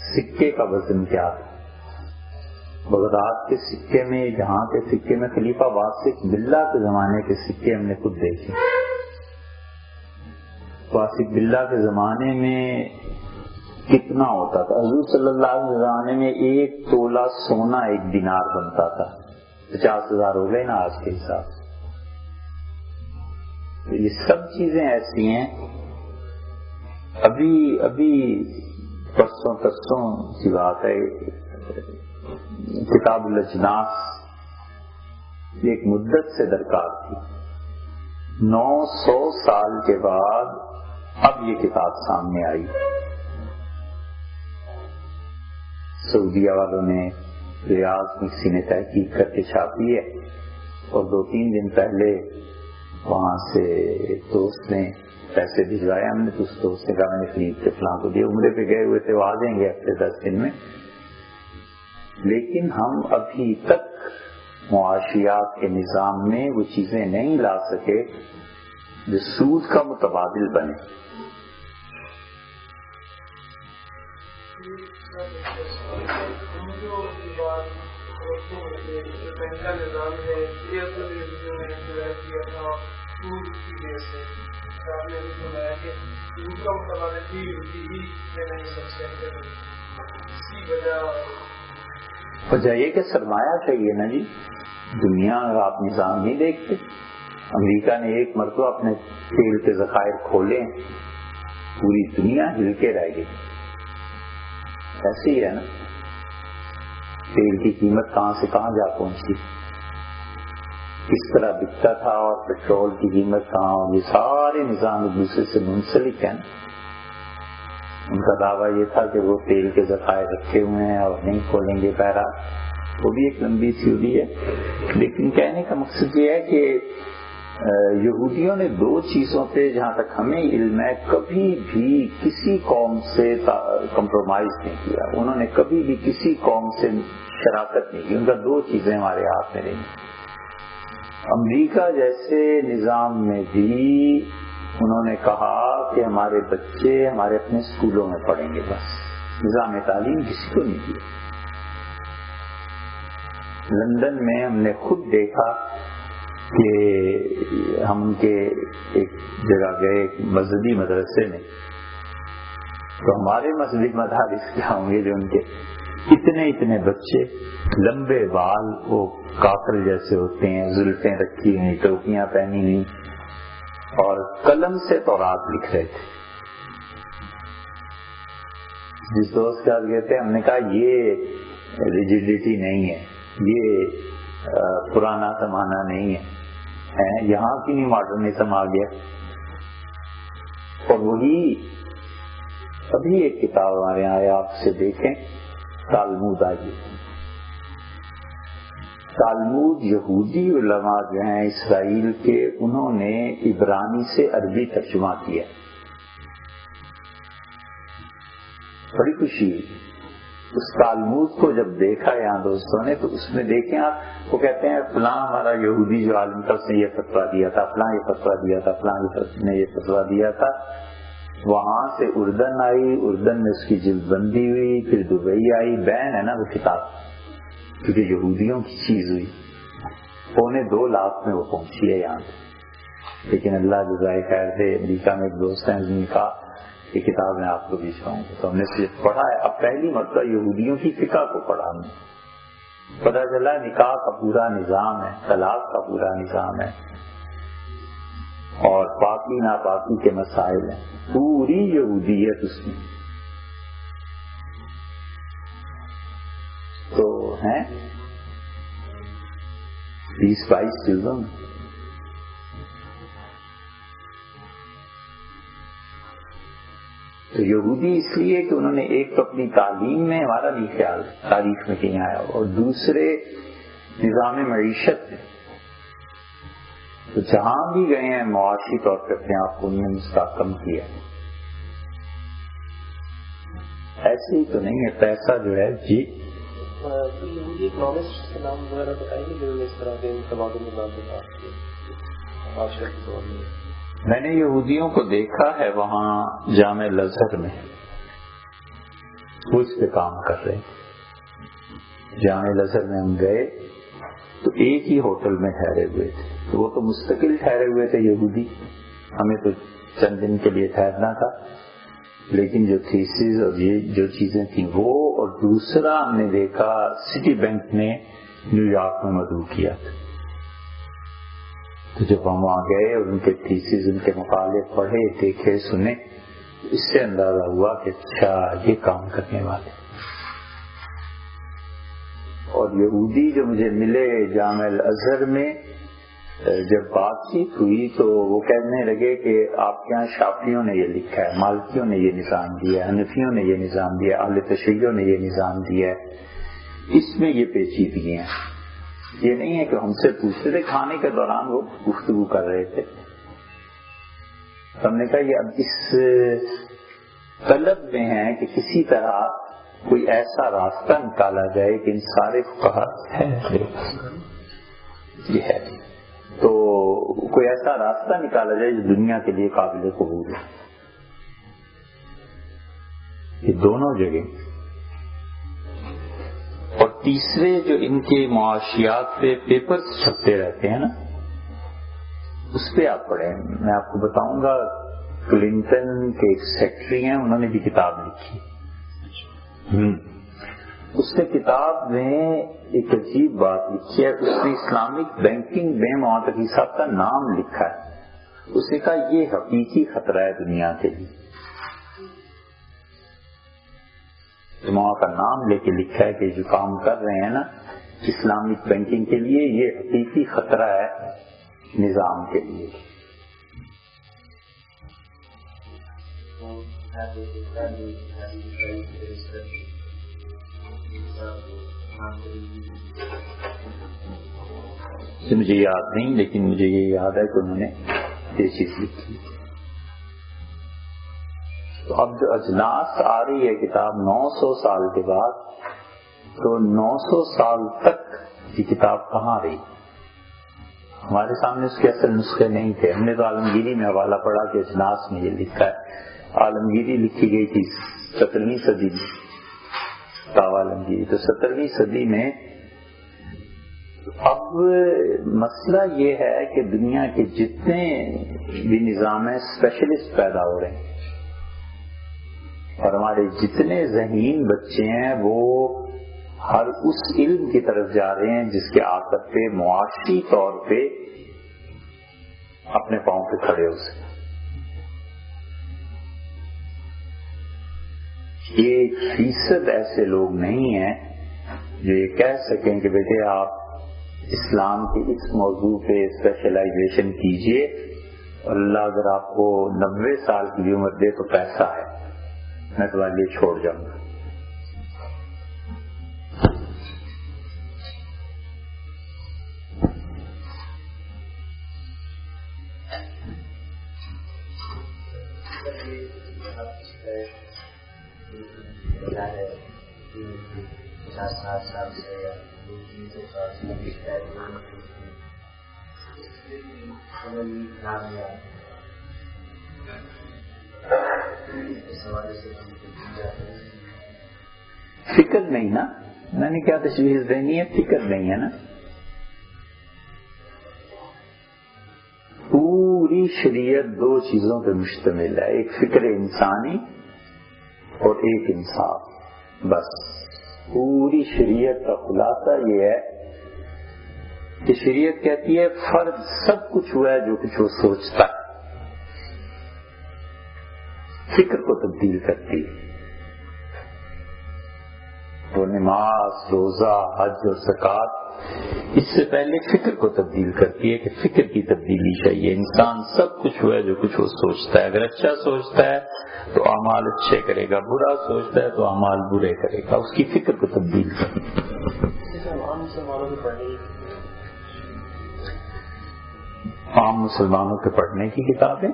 سکے کا وزن کیا تھا؟ بغداد کے سکے میں، جہاں کے سکے میں خلیفہ واسق بلّہ کے زمانے کے سکے ہم نے خود دیکھے۔ واسق بلّہ کے زمانے میں کتنا ہوتا تھا؟ حضور صلی اللہ علیہ زمانے میں 1 تولہ سونا 1 دینار بنتا تھا، 50,000 ہو گئے نا آج کے حساب سے۔ یہ سب چیزیں ایسی ہیں۔ ابھی پرسوں کی بات ہے، کتاب الاجناس ایک مدت سے درکار تھی، 900 سال کے بعد اب یہ کتاب سامنے آئی۔ سعودیہ والوں نے ریاض میں کسی نے تحقیق کر کے چھاپی ہے، اور 2-3 دن پہلے وہاں سے دوست نے پیسے بھجوائے، ہم نے تو اس دوست نے کہا میں نے خرید کے فلاں کو دیا، عمرے پہ گئے ہوئے تھے، وہ آ جائیں گے ہفتے 10 دن میں۔ لیکن ہم ابھی تک معاشیات کے نظام میں وہ چیزیں نہیں لا سکے جو سود کا متبادل بنے۔ وجہ یہ کہ سرمایہ چاہیے نا جی، دنیا آپ نظام نہیں دیکھتے۔ امریکہ نے ایک مرتبہ اپنے تیل کے ذخائر کھولے، پوری دنیا ہل کے رہ گئی۔ ایسے ہی ہے نا، تیل کی قیمت کہاں سے کہاں جا پہنچی۔ کس طرح بکتا تھا اور پیٹرول کی قیمت کہاں، اور یہ سارے نظام ایک دوسرے سے منسلک ہیں. ان کا دعویٰ یہ تھا کہ وہ تیل کے ذخائر رکھے ہوئے ہیں اور نہیں کھولیں گے. بہرحال وہ بھی ایک لمبی تھیوری ہے. لیکن کہنے کا مقصد یہ ہے کہ یہودیوں نے دو چیزوں پہ جہاں تک ہمیں علم ہے کبھی بھی کسی قوم سے کمپرومائز نہیں کیا. انہوں نے کبھی بھی کسی قوم سے شراکت نہیں کی. ان کا دو چیزیں ہمارے ہاتھ میں رہیں. امریکہ جیسے نظام میں بھی انہوں نے کہا کہ ہمارے بچے ہمارے اپنے اسکولوں میں پڑھیں گے، بس نظام تعلیم کسی کو نہیں دیا. لندن میں ہم نے خود دیکھا کہ ہم ان کے ایک جگہ گئے مذہبی مدرسے میں، تو ہمارے مذہبی مدارس کیا ہوں گے جو ان کے اتنے بچے لمبے بال، وہ کافر جیسے ہوتے ہیں، زلفیں رکھی ہوئی، ٹوپیاں پہنی ہوئی، اور قلم سے تورات لکھ رہے تھے. جس دوست کے ساتھ گئے تھے ہم نے کہا یہ ریجیڈیٹی نہیں ہے، یہ پرانا زمانہ نہیں ہے، یہاں کی نہیں ماڈرنزم آ گیا. اور وہی ابھی ایک کتاب ہمارے یہاں ہے، آپ سے دیکھیں، تالمود آئی. تالمود یہودی علماء جو ہیں اسرائیل کے، انہوں نے عبرانی سے عربی ترجمہ کیا. بڑی خوشی اس تالمود کو جب دیکھا یہاں دوستوں نے، تو اس میں دیکھیں آپ، وہ کہتے ہیں فلاں ہمارا یہودی جو عالم تھا اس نے یہ فتویٰ دیا تھا، فلاں یہ فتویٰ دیا تھا، فلاں نے یہ فتویٰ دیا تھا. وہاں سے اردن آئی، اردن میں اس کی جلد بندی ہوئی، پھر دبئی آئی. بین ہے نا وہ کتاب، کیونکہ یہودیوں کی چیز ہوئی. 2.25 لاکھ میں وہ پہنچی ہے یہاں سے. لیکن اللہ جزائے خیر سے امریکہ میں ایک دوست ہیں، اس نے کہا یہ کتاب میں آپ کو بھی چاہوں گا. تو ہم نے صرف پڑھا ہے. اب پہلی مرتبہ یہودیوں کی فقہ کو پڑھا ہم نے. پتہ چلا نکاح کا پورا نظام ہے، طلاق کا پورا نظام ہے، اور پاکی ناپاکی کے مسائل ہیں. پوری یہودیت اس میں تو ہیں 20-22 چیزوں میں. تو یہودی اس لیے کہ انہوں نے ایک تو اپنی تعلیم میں، ہمارا بھی خیال تاریخ میں کہیں آیا، اور دوسرے نظام معیشت میں. تو جہاں بھی گئے ہیں معاشی طور پہ اپنے آپ کو انہوں نے مستحکم کیا. ایسے ہی تو نہیں ہے، پیسہ جو ہے. جی یہودی اکنامسٹ کے نام وغیرہ بتائیں گے جو اس طرح کے تبادل نظام کے ساتھ معاشرت کے دور میں؟ میں نے یہودیوں کو دیکھا ہے وہاں جامع الازہر میں، وہ اس پہ کام کر رہے ہیں. جامع الازہر میں ہم گئے تو ایک ہی ہوٹل میں ٹھہرے ہوئے تھے. تو وہ تو مستقل ٹھہرے ہوئے تھے یہودی، ہمیں تو چند دن کے لیے ٹھہرنا تھا. لیکن جو تھیسز اور یہ جو چیزیں تھیں وہ، اور دوسرا ہم نے دیکھا سٹی بینک نے نیو یارک میں مدعو کیا تھا. تو جب ہم وہاں گئے اور ان کے تھیسز، ان کے مقالے پڑھے، دیکھے، سنے، اس سے اندازہ ہوا کہ اچھا یہ کام کرنے والے. اور یہودی جو مجھے ملے جامع الازہر میں، جب بات چیت ہوئی تو وہ کہنے لگے کہ آپ کے یہاں شافعیوں نے یہ لکھا ہے، مالکیوں نے یہ نظام دیا ہے، حنفیوں نے یہ نظام دیا ہے، اہل تشیع نے یہ نظام دیا ہے، اس میں یہ پیچیدگیاں ہیں. یہ نہیں ہے کہ ہم سے پوچھتے تھے، کھانے کے دوران وہ گفتگو کر رہے تھے. ہم نے کہا یہ اب اس طلب میں ہے کہ کسی طرح کوئی ایسا راستہ نکالا جائے کہ ان سارے فقہا یہ ہے، تو کوئی ایسا راستہ نکالا جائے جو دنیا کے لیے قابل قبول ہے. یہ دونوں جگہ. اور تیسرے جو ان کے معاشیات پہ پیپرز چھپتے رہتے ہیں نا، اس پہ آپ پڑھیں. میں آپ کو بتاؤں گا، کلنٹن کے ایک سیکٹری ہیں، انہوں نے بھی کتاب لکھی. اس نے کتاب میں ایک عجیب بات لکھی ہے. اس نے اسلامک بینکنگ میں معتقی صاحب کا نام لکھا ہے. اس نے کہا یہ حقیقی خطرہ ہے دنیا کے لیے. وہاں کا نام لے کے لکھا ہے کہ جو کام کر رہے ہیں نا، اسلامک بینکنگ کے لیے یہ حقیقی خطرہ ہے نظام کے لیے. مجھے یاد نہیں، لیکن مجھے یہ یاد ہے کہ انہوں نے یہ چیز لکھی. تو اب جو اجناس آ رہی ہے کتاب 900 سال کے بعد، تو 900 سال تک یہ کتاب کہاں رہی؟ ہمارے سامنے اس کے اصل نسخے نہیں تھے. ہم نے تو عالمگیری میں حوالہ پڑھا کہ اجناس میں یہ لکھا ہے. عالمگیری لکھی گئی تھی 17ویں صدی میں، کتاب عالمگیری. تو 17ویں صدی میں اب مسئلہ یہ ہے کہ دنیا کے جتنے بھی نظام ہیں اسپیشلسٹ پیدا ہو رہے ہیں، اور ہمارے جتنے ذہین بچے ہیں وہ ہر اس علم کی طرف جا رہے ہیں جس کے آخر پہ معاشی طور پہ اپنے پاؤں پہ کھڑے ہو سکے. 1% ایسے لوگ نہیں ہیں جو یہ کہہ سکیں کہ بیٹے آپ اسلام کے اس موضوع پہ اسپیشلائزیشن کیجئے، اور اللہ اگر آپ کو 90 سال کی بھی عمر دے تو پیسہ ہے، میں تمہارے لیے چھوڑ جاؤں گا. فکر نہیں نا، میں نے کیا تشویش دینی ہے، فکر نہیں ہے نا. پوری شریعت 2 چیزوں پہ مشتمل ہے، ایک فکر انسانی اور ایک انصاف. بس پوری شریعت کا خلاصہ یہ ہے کہ شریعت کہتی ہے فرد سب کچھ ہوا ہے جو کچھ وہ سوچتا ہے، فکر کو تبدیل کرتی ہے. وہ نماز، روزہ، حج اور زکوٰۃ اس سے پہلے فکر کو تبدیل کرتی ہے کہ فکر کی تبدیلی چاہیے. انسان سب کچھ ہوا ہے جو کچھ وہ سوچتا ہے. اگر اچھا سوچتا ہے تو اعمال اچھے کرے گا، برا سوچتا ہے تو اعمال برے کرے گا. اس کی فکر کو تبدیل کرے گا. عام مسلمانوں کے پڑھنے کی کتابیں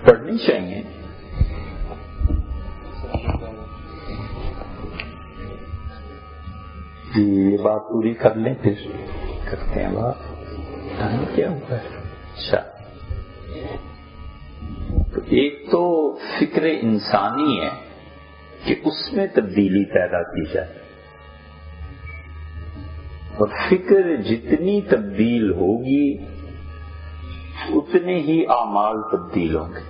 پڑھنی چاہیے. جی یہ بات پوری کر لیں پھر کرتے ہیں بات. ٹائم کیا ہوا ہے؟ اچھا، تو ایک تو فکر انسانی ہے کہ اس میں تبدیلی پیدا کی جائے، اور فکر جتنی تبدیل ہوگی اتنے ہی اعمال تبدیل ہوں گے.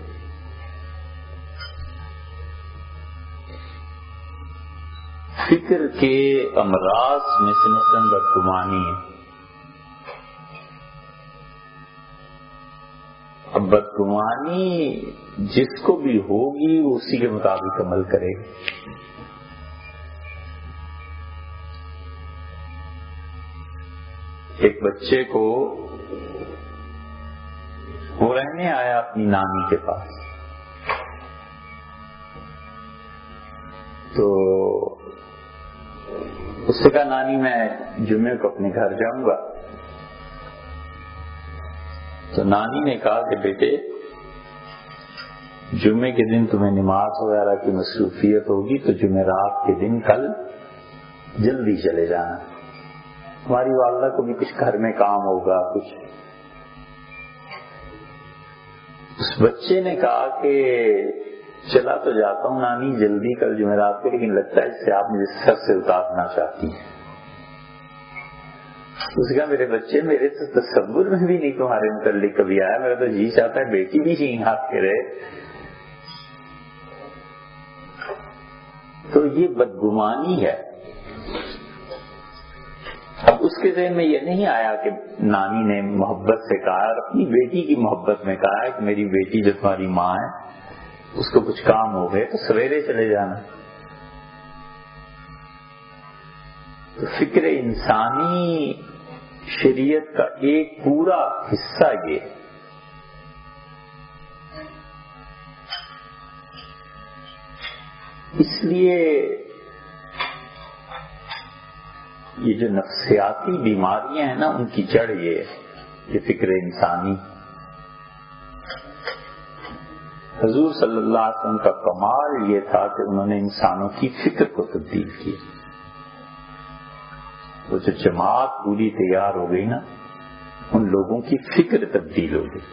فکر کے امراض میں سے مثلاً بدگمانی ہے. اب بدگمانی جس کو بھی ہوگی وہ اسی کے مطابق عمل کرے گا. ایک بچے کو وہ رہنے آیا اپنی نانی کے پاس، تو اس سے کہا نانی میں جمعے کو اپنے گھر جاؤں گا. تو نانی نے کہا کہ بیٹے جمعے کے دن تمہیں نماز وغیرہ کی مصروفیت ہوگی تو جمعرات کے دن کل جلدی چلے جانا، ہماری والدہ کو بھی کچھ گھر میں کام ہوگا کچھ. اس بچے نے کہا کہ چلا تو جاتا ہوں نانی جلدی کل جمعرات کو، لیکن لگتا ہے اس سے آپ مجھے سر سے اتارنا چاہتی ہیں. اس کا میرے بچے میرے تو تصور میں بھی نہیں تمہارے متعلق کبھی آیا، میرا تو جی چاہتا ہے بیٹی بھی ہی ہاتھ کے رہے. تو یہ بدگمانی ہے. اب اس کے ذہن میں یہ نہیں آیا کہ نانی نے محبت سے کہا، اور اپنی بیٹی کی محبت میں کہا ہے کہ میری بیٹی جو تمہاری ماں ہے اس کو کچھ کام ہو گئے تو سویرے چلے جانا. تو فکر انسانی شریعت کا ایک پورا حصہ یہ ہے. اس لیے یہ جو نفسیاتی بیماریاں ہیں نا، ان کی جڑ یہ ہے کہ فکر انسانی. حضور صلی اللہ علیہ وسلم کا کمال یہ تھا کہ انہوں نے انسانوں کی فکر کو تبدیل کیا. وہ جو جماعت پوری تیار ہو گئی نا، ان لوگوں کی فکر تبدیل ہو گئی.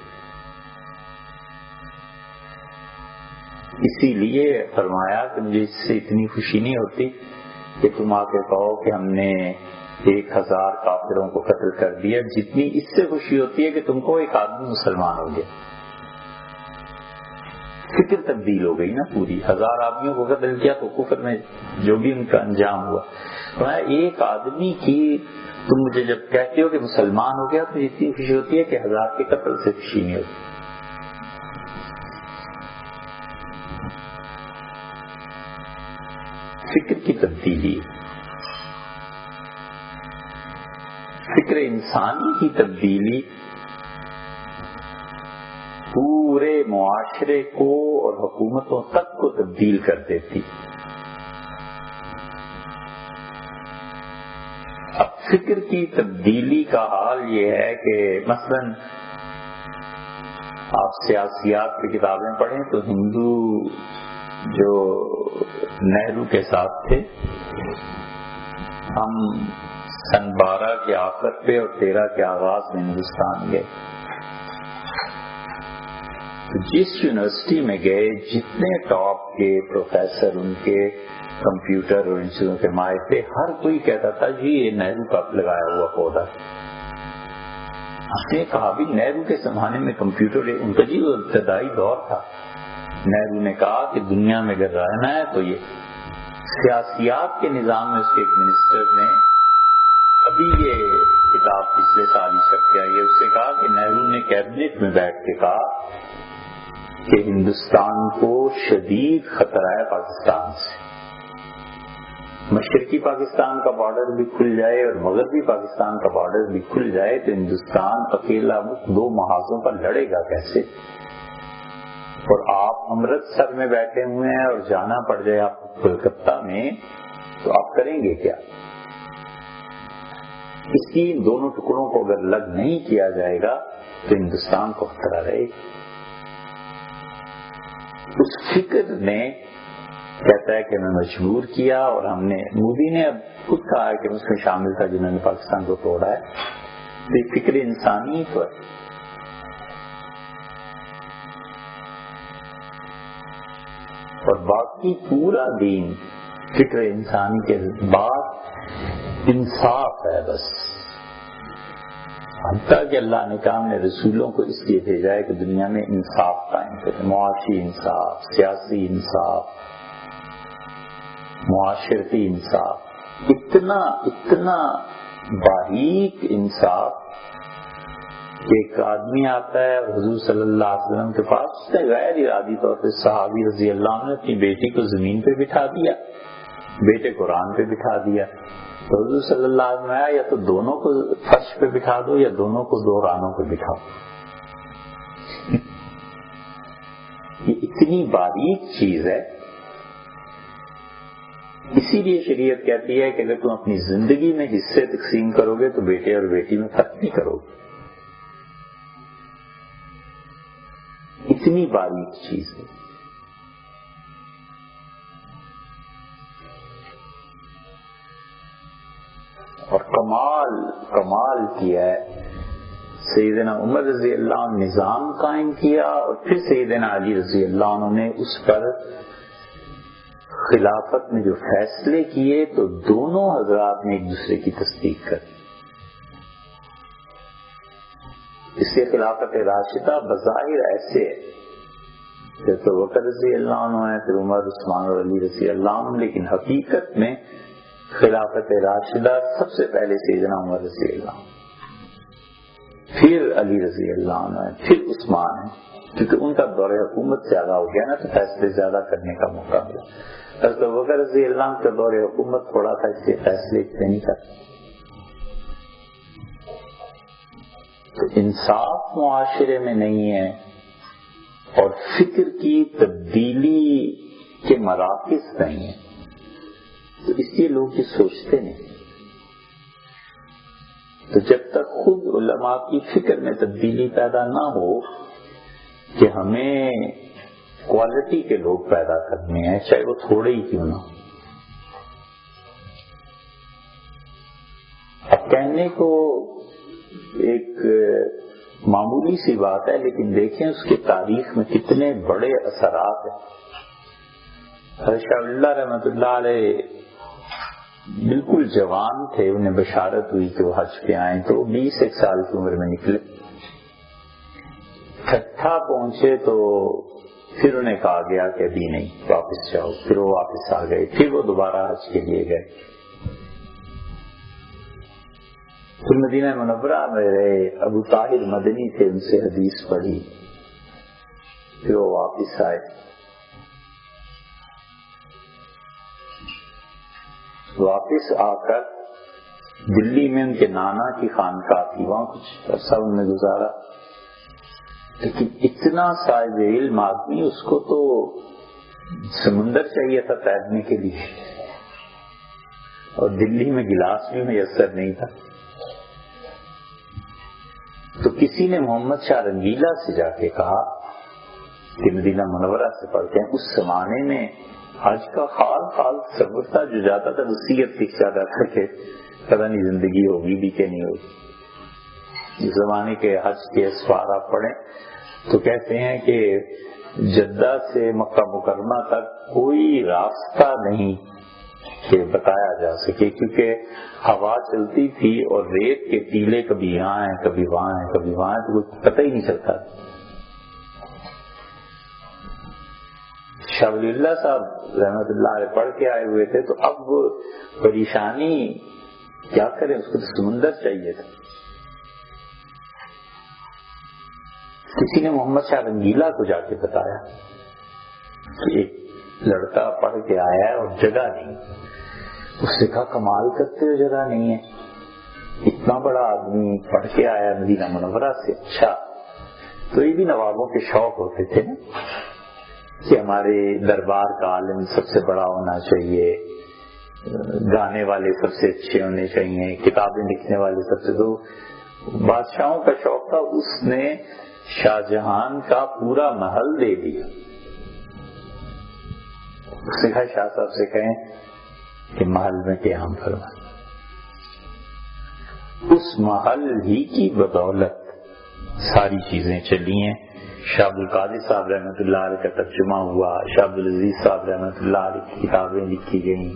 اسی لیے فرمایا کہ مجھے اس سے اتنی خوشی نہیں ہوتی کہ تم آ کے کہو کہ ہم نے 1000 کافروں کو قتل کر دیا، جتنی اس سے خوشی ہوتی ہے کہ تم کو ایک آدمی مسلمان ہو گیا. فکر تبدیل ہو گئی نا پوری. 1000 آدمیوں کو قتل کیا تو کفر میں جو بھی ان کا انجام ہوا. ایک آدمی کی تم مجھے جب کہتے ہو کہ مسلمان ہو گیا تو اتنی خوشی ہوتی ہے کہ 1000 کے قتل سے خوشی نہیں ہوتی. فکر کی تبدیلی، فکر انسانی کی تبدیلی پورے معاشرے کو اور حکومتوں تک کو تبدیل کر دیتی. اب فکر کی تبدیلی کا حال یہ ہے کہ مثلاً آپ سیاسیات کی کتابیں پڑھیں تو ہندو جو نہرو کے ساتھ تھے، ہم سن 12 کے آخر پہ اور 13 کے آغاز میں ہندوستان گئے. جس یونیورسٹی میں گئے جتنے ٹاپ کے پروفیسر ان کے کمپیوٹر اور ان چیزوں کے ماہر تھے، ہر کوئی کہتا تھا جی یہ نہرو کا لگایا ہوا پودا. ہم نے کہا بھی نہرو کے زمانے میں کمپیوٹر ان کا جی وہ ابتدائی دور تھا. نہرو نے کہا کہ دنیا میں اگر رہنا ہے تو یہ سیاسیات کے نظام میں اس کے ایک منسٹر نے ابھی یہ کتاب پچھلے سال ہی چھپ کے آئی ہے، اس سے کہا کہ نہرو نے کیبنٹ میں بیٹھ کے کہا کہ ہندوستان کو شدید خطرہ ہے پاکستان سے. مشرقی پاکستان کا بارڈر بھی کھل جائے اور مغربی پاکستان کا بارڈر بھی کھل جائے تو ہندوستان اکیلا 2 محاذوں پر لڑے گا کیسے؟ اور آپ امرتسر میں بیٹھے ہوئے ہیں اور جانا پڑ جائے آپ کو کلکتہ میں تو آپ کریں گے کیا؟ اس کی دونوں ٹکڑوں کو اگر الگ نہیں کیا جائے گا تو ہندوستان کو خطرہ رہے گا. اس فکر نے کہتا ہے کہ میں مجبور کیا، اور ہم نے مودی نے اب خود کہا ہے کہ اس میں شامل تھا جنہوں نے پاکستان کو توڑا ہے. تو یہ فکر انسانی تو ہے. اور باقی پورا دین فکر انسانی کے بعد انصاف ہے بس. حتیٰ کہ اللہ نے کہا نے رسولوں کو اس لیے بھیجا ہے کہ دنیا میں انصاف قائم کرے، معاشی انصاف، سیاسی انصاف، معاشرتی انصاف. اتنا باریک انصاف کہ ایک آدمی آتا ہے حضور صلی اللہ علیہ وسلم کے پاس، اس نے غیر ارادی طور پہ صحابی رضی اللہ عنہ نے اپنی بیٹی کو زمین پہ بٹھا دیا، بیٹے قرآن پہ بٹھا دیا. تو حضور صلی اللہ علیہ وسلم آیا یا تو دونوں کو فرش پہ بٹھا دو یا دونوں کو 2 رانوں پہ بٹھاؤ. یہ اتنی باریک چیز ہے. اسی لیے شریعت کہتی ہے کہ اگر تم اپنی زندگی میں حصے تقسیم کرو گے تو بیٹے اور بیٹی میں فرق نہیں کرو گے. اتنی باریک چیز ہے. اور کمال کیا ہے سیدنا عمر رضی اللہ عنہ نظام قائم کیا، اور پھر سیدنا علی رضی اللہ عنہ نے اس پر خلافت میں جو فیصلے کیے تو دونوں حضرات نے ایک دوسرے کی تصدیق کر. اس سے خلافت راشدہ بظاہر ایسے ہے پھر تو بکر رضی اللہ عنہ ہے، پھر عمر، عثمان اور علی رضی اللہ عنہ، لیکن حقیقت میں خلافت راشدہ سب سے پہلے سیدنا عمر رضی اللہ عنہ، پھر علی رضی اللہ عنہ ہے، پھر عثمان ہے، کیونکہ ان کا دور حکومت زیادہ ہو گیا نا، تو فیصلے زیادہ کرنے کا موقع ملا. حضرت ابوبکر رضی اللہ عنہ کا دور حکومت تھوڑا تھا، اس لیے فیصلے اتنے نہیں کرتے. تو انصاف معاشرے میں نہیں ہے، اور فکر کی تبدیلی کے مراکز نہیں ہیں، تو اس لیے لوگ یہ سوچتے نہیں. تو جب تک خود علماء کی فکر میں تبدیلی پیدا نہ ہو کہ ہمیں کوالٹی کے لوگ پیدا کرنے ہیں، چاہے وہ تھوڑے ہی کیوں نہ. اب کہنے کو ایک معمولی سی بات ہے، لیکن دیکھیں اس کی تاریخ میں کتنے بڑے اثرات ہیں. حضرت شاہ ولی اللہ رحمۃ اللہ علیہ بالکل جوان تھے، انہیں بشارت ہوئی کہ وہ حج پہ آئیں تو 21 سال کی عمر میں نکلے. ٹھٹھا پہنچے تو پھر انہیں کہا گیا کہ ابھی نہیں، واپس جاؤ. پھر وہ واپس آ گئے، پھر وہ دوبارہ حج کے لیے گئے. پھر مدینہ منورہ میں رہے، ابو طاہر مدنی تھے، ان سے حدیث پڑھی، پھر وہ واپس آئے. واپس آ کر دلی میں ان کے نانا کی خانقاہ تھی، وہاں کچھ عرصہ ان نے گزارا. لیکن اتنا صاحب علم آدمی، اس کو تو سمندر چاہیے تھا تیرنے کے لیے، اور دلی میں گلاس بھی میسر نہیں تھا. تو کسی نے محمد شاہ رنگیلا سے جا کے کہا کہ مدینہ منورہ سے پڑھتے ہیں. اس زمانے میں حج کا خال صبر تھا، جو جاتا تھا وصیت لکھ جاتا تھا کہ پتہ نہیں زندگی ہوگی بھی کہ نہیں ہوگی. اس زمانے کے حج کے اسفار آپ پڑھیں تو کہتے ہیں کہ جدہ سے مکہ مکرمہ تک کوئی راستہ نہیں کہ بتایا جا سکے، کیونکہ ہوا چلتی تھی اور ریت کے ٹیلے کبھی یہاں ہیں کبھی وہاں ہیں کبھی وہاں ہیں، تو کچھ پتہ ہی نہیں چلتا. شاہ ولی اللہ صاحب رحمت اللہ علیہ پڑھ کے آئے ہوئے تھے، تو اب پریشانی کیا کریں، اس کو تو سمندر چاہیے تھا. کسی نے محمد شاہ رنگیلا کو جا کے بتایا کہ ایک لڑکا پڑھ کے آیا ہے اور جگہ نہیں. اس سے کہا کمال کرتے ہو، جگہ نہیں ہے، اتنا بڑا آدمی پڑھ کے آیا مدینہ منورہ سے. اچھا، تو یہ بھی نوابوں کے شوق ہوتے تھے نا کہ ہمارے دربار کا عالم سب سے بڑا ہونا چاہیے، گانے والے سب سے اچھے ہونے چاہیے، کتابیں لکھنے والے سب سے. تو بادشاہوں کا شوق تھا. اس نے شاہ جہان کا پورا محل دے دیا. اس نے کہا شاہ صاحب سے کہیں کہ محل میں قیام فرمائیں. اس محل ہی کی بدولت ساری چیزیں چلی ہیں. شاہ عبد القادر صاحب رحمۃ اللہ علیہ کا ترجمہ ہوا، شاہ عبد العزیز صاحب رحمۃ اللہ علیہ کی کتابیں لکھی گئیں،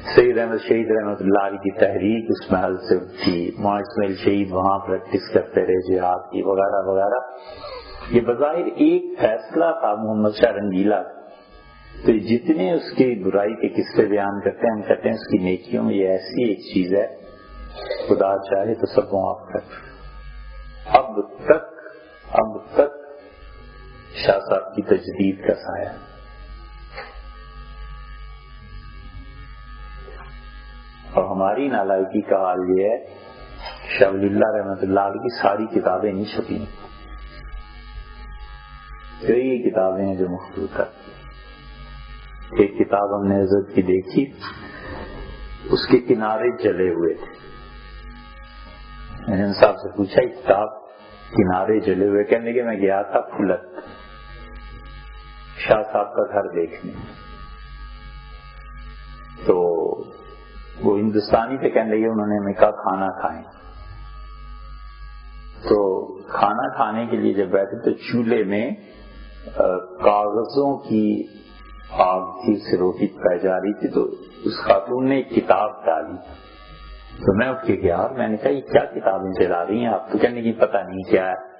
سید احمد شہید رحمۃ اللہ علیہ کی تحریک اس محل سے اٹھی، مولانا اسماعیل شہید وہاں پریکٹس کرتے رہے جہاد کی، وغیرہ وغیرہ. یہ بظاہر ایک فیصلہ تھا محمد شاہ رنگیلا کا. تو جتنے اس کی برائی کے قصے بیان کرتے ہیں، ہم کہتے ہیں اس کی نیکیوں میں یہ ایسی ایک چیز ہے، خدا چاہے تو سب معاف کر. اب تک شاہ صاحب کی تجدید کا سایہ. اور ہماری نالائکی کا حال یہ ہے، شاہ ولی اللہ رحمۃ اللہ علیہ کی ساری کتابیں نہیں چھپی، کئی کتابیں ہیں جو مخطوط ہیں. ایک کتاب ہم نے حضرت کی دیکھی، اس کے کنارے جلے ہوئے تھے. میں نے ان صاحب سے پوچھا یہ کتاب کنارے جلے ہوئے، کہنے کہ میں گیا تھا پھلت شاہ صاحب کا گھر دیکھنے، تو وہ ہندوستانی تھے، کہنے لگے انہوں نے ہمیں کہا کھانا کھائیں. تو کھانا کھانے کے لیے جب بیٹھے تو چولہے میں کاغذوں کی آگ تھی، اس سے روٹی پکائی جا رہی تھی. تو اس خاتون نے ایک کتاب ڈالی، تو میں اٹھ کے گیا اور میں نے کہا یہ کیا کتابیں چلا رہی ہیں آپ؟ تو کہنے کی پتہ نہیں کیا ہے.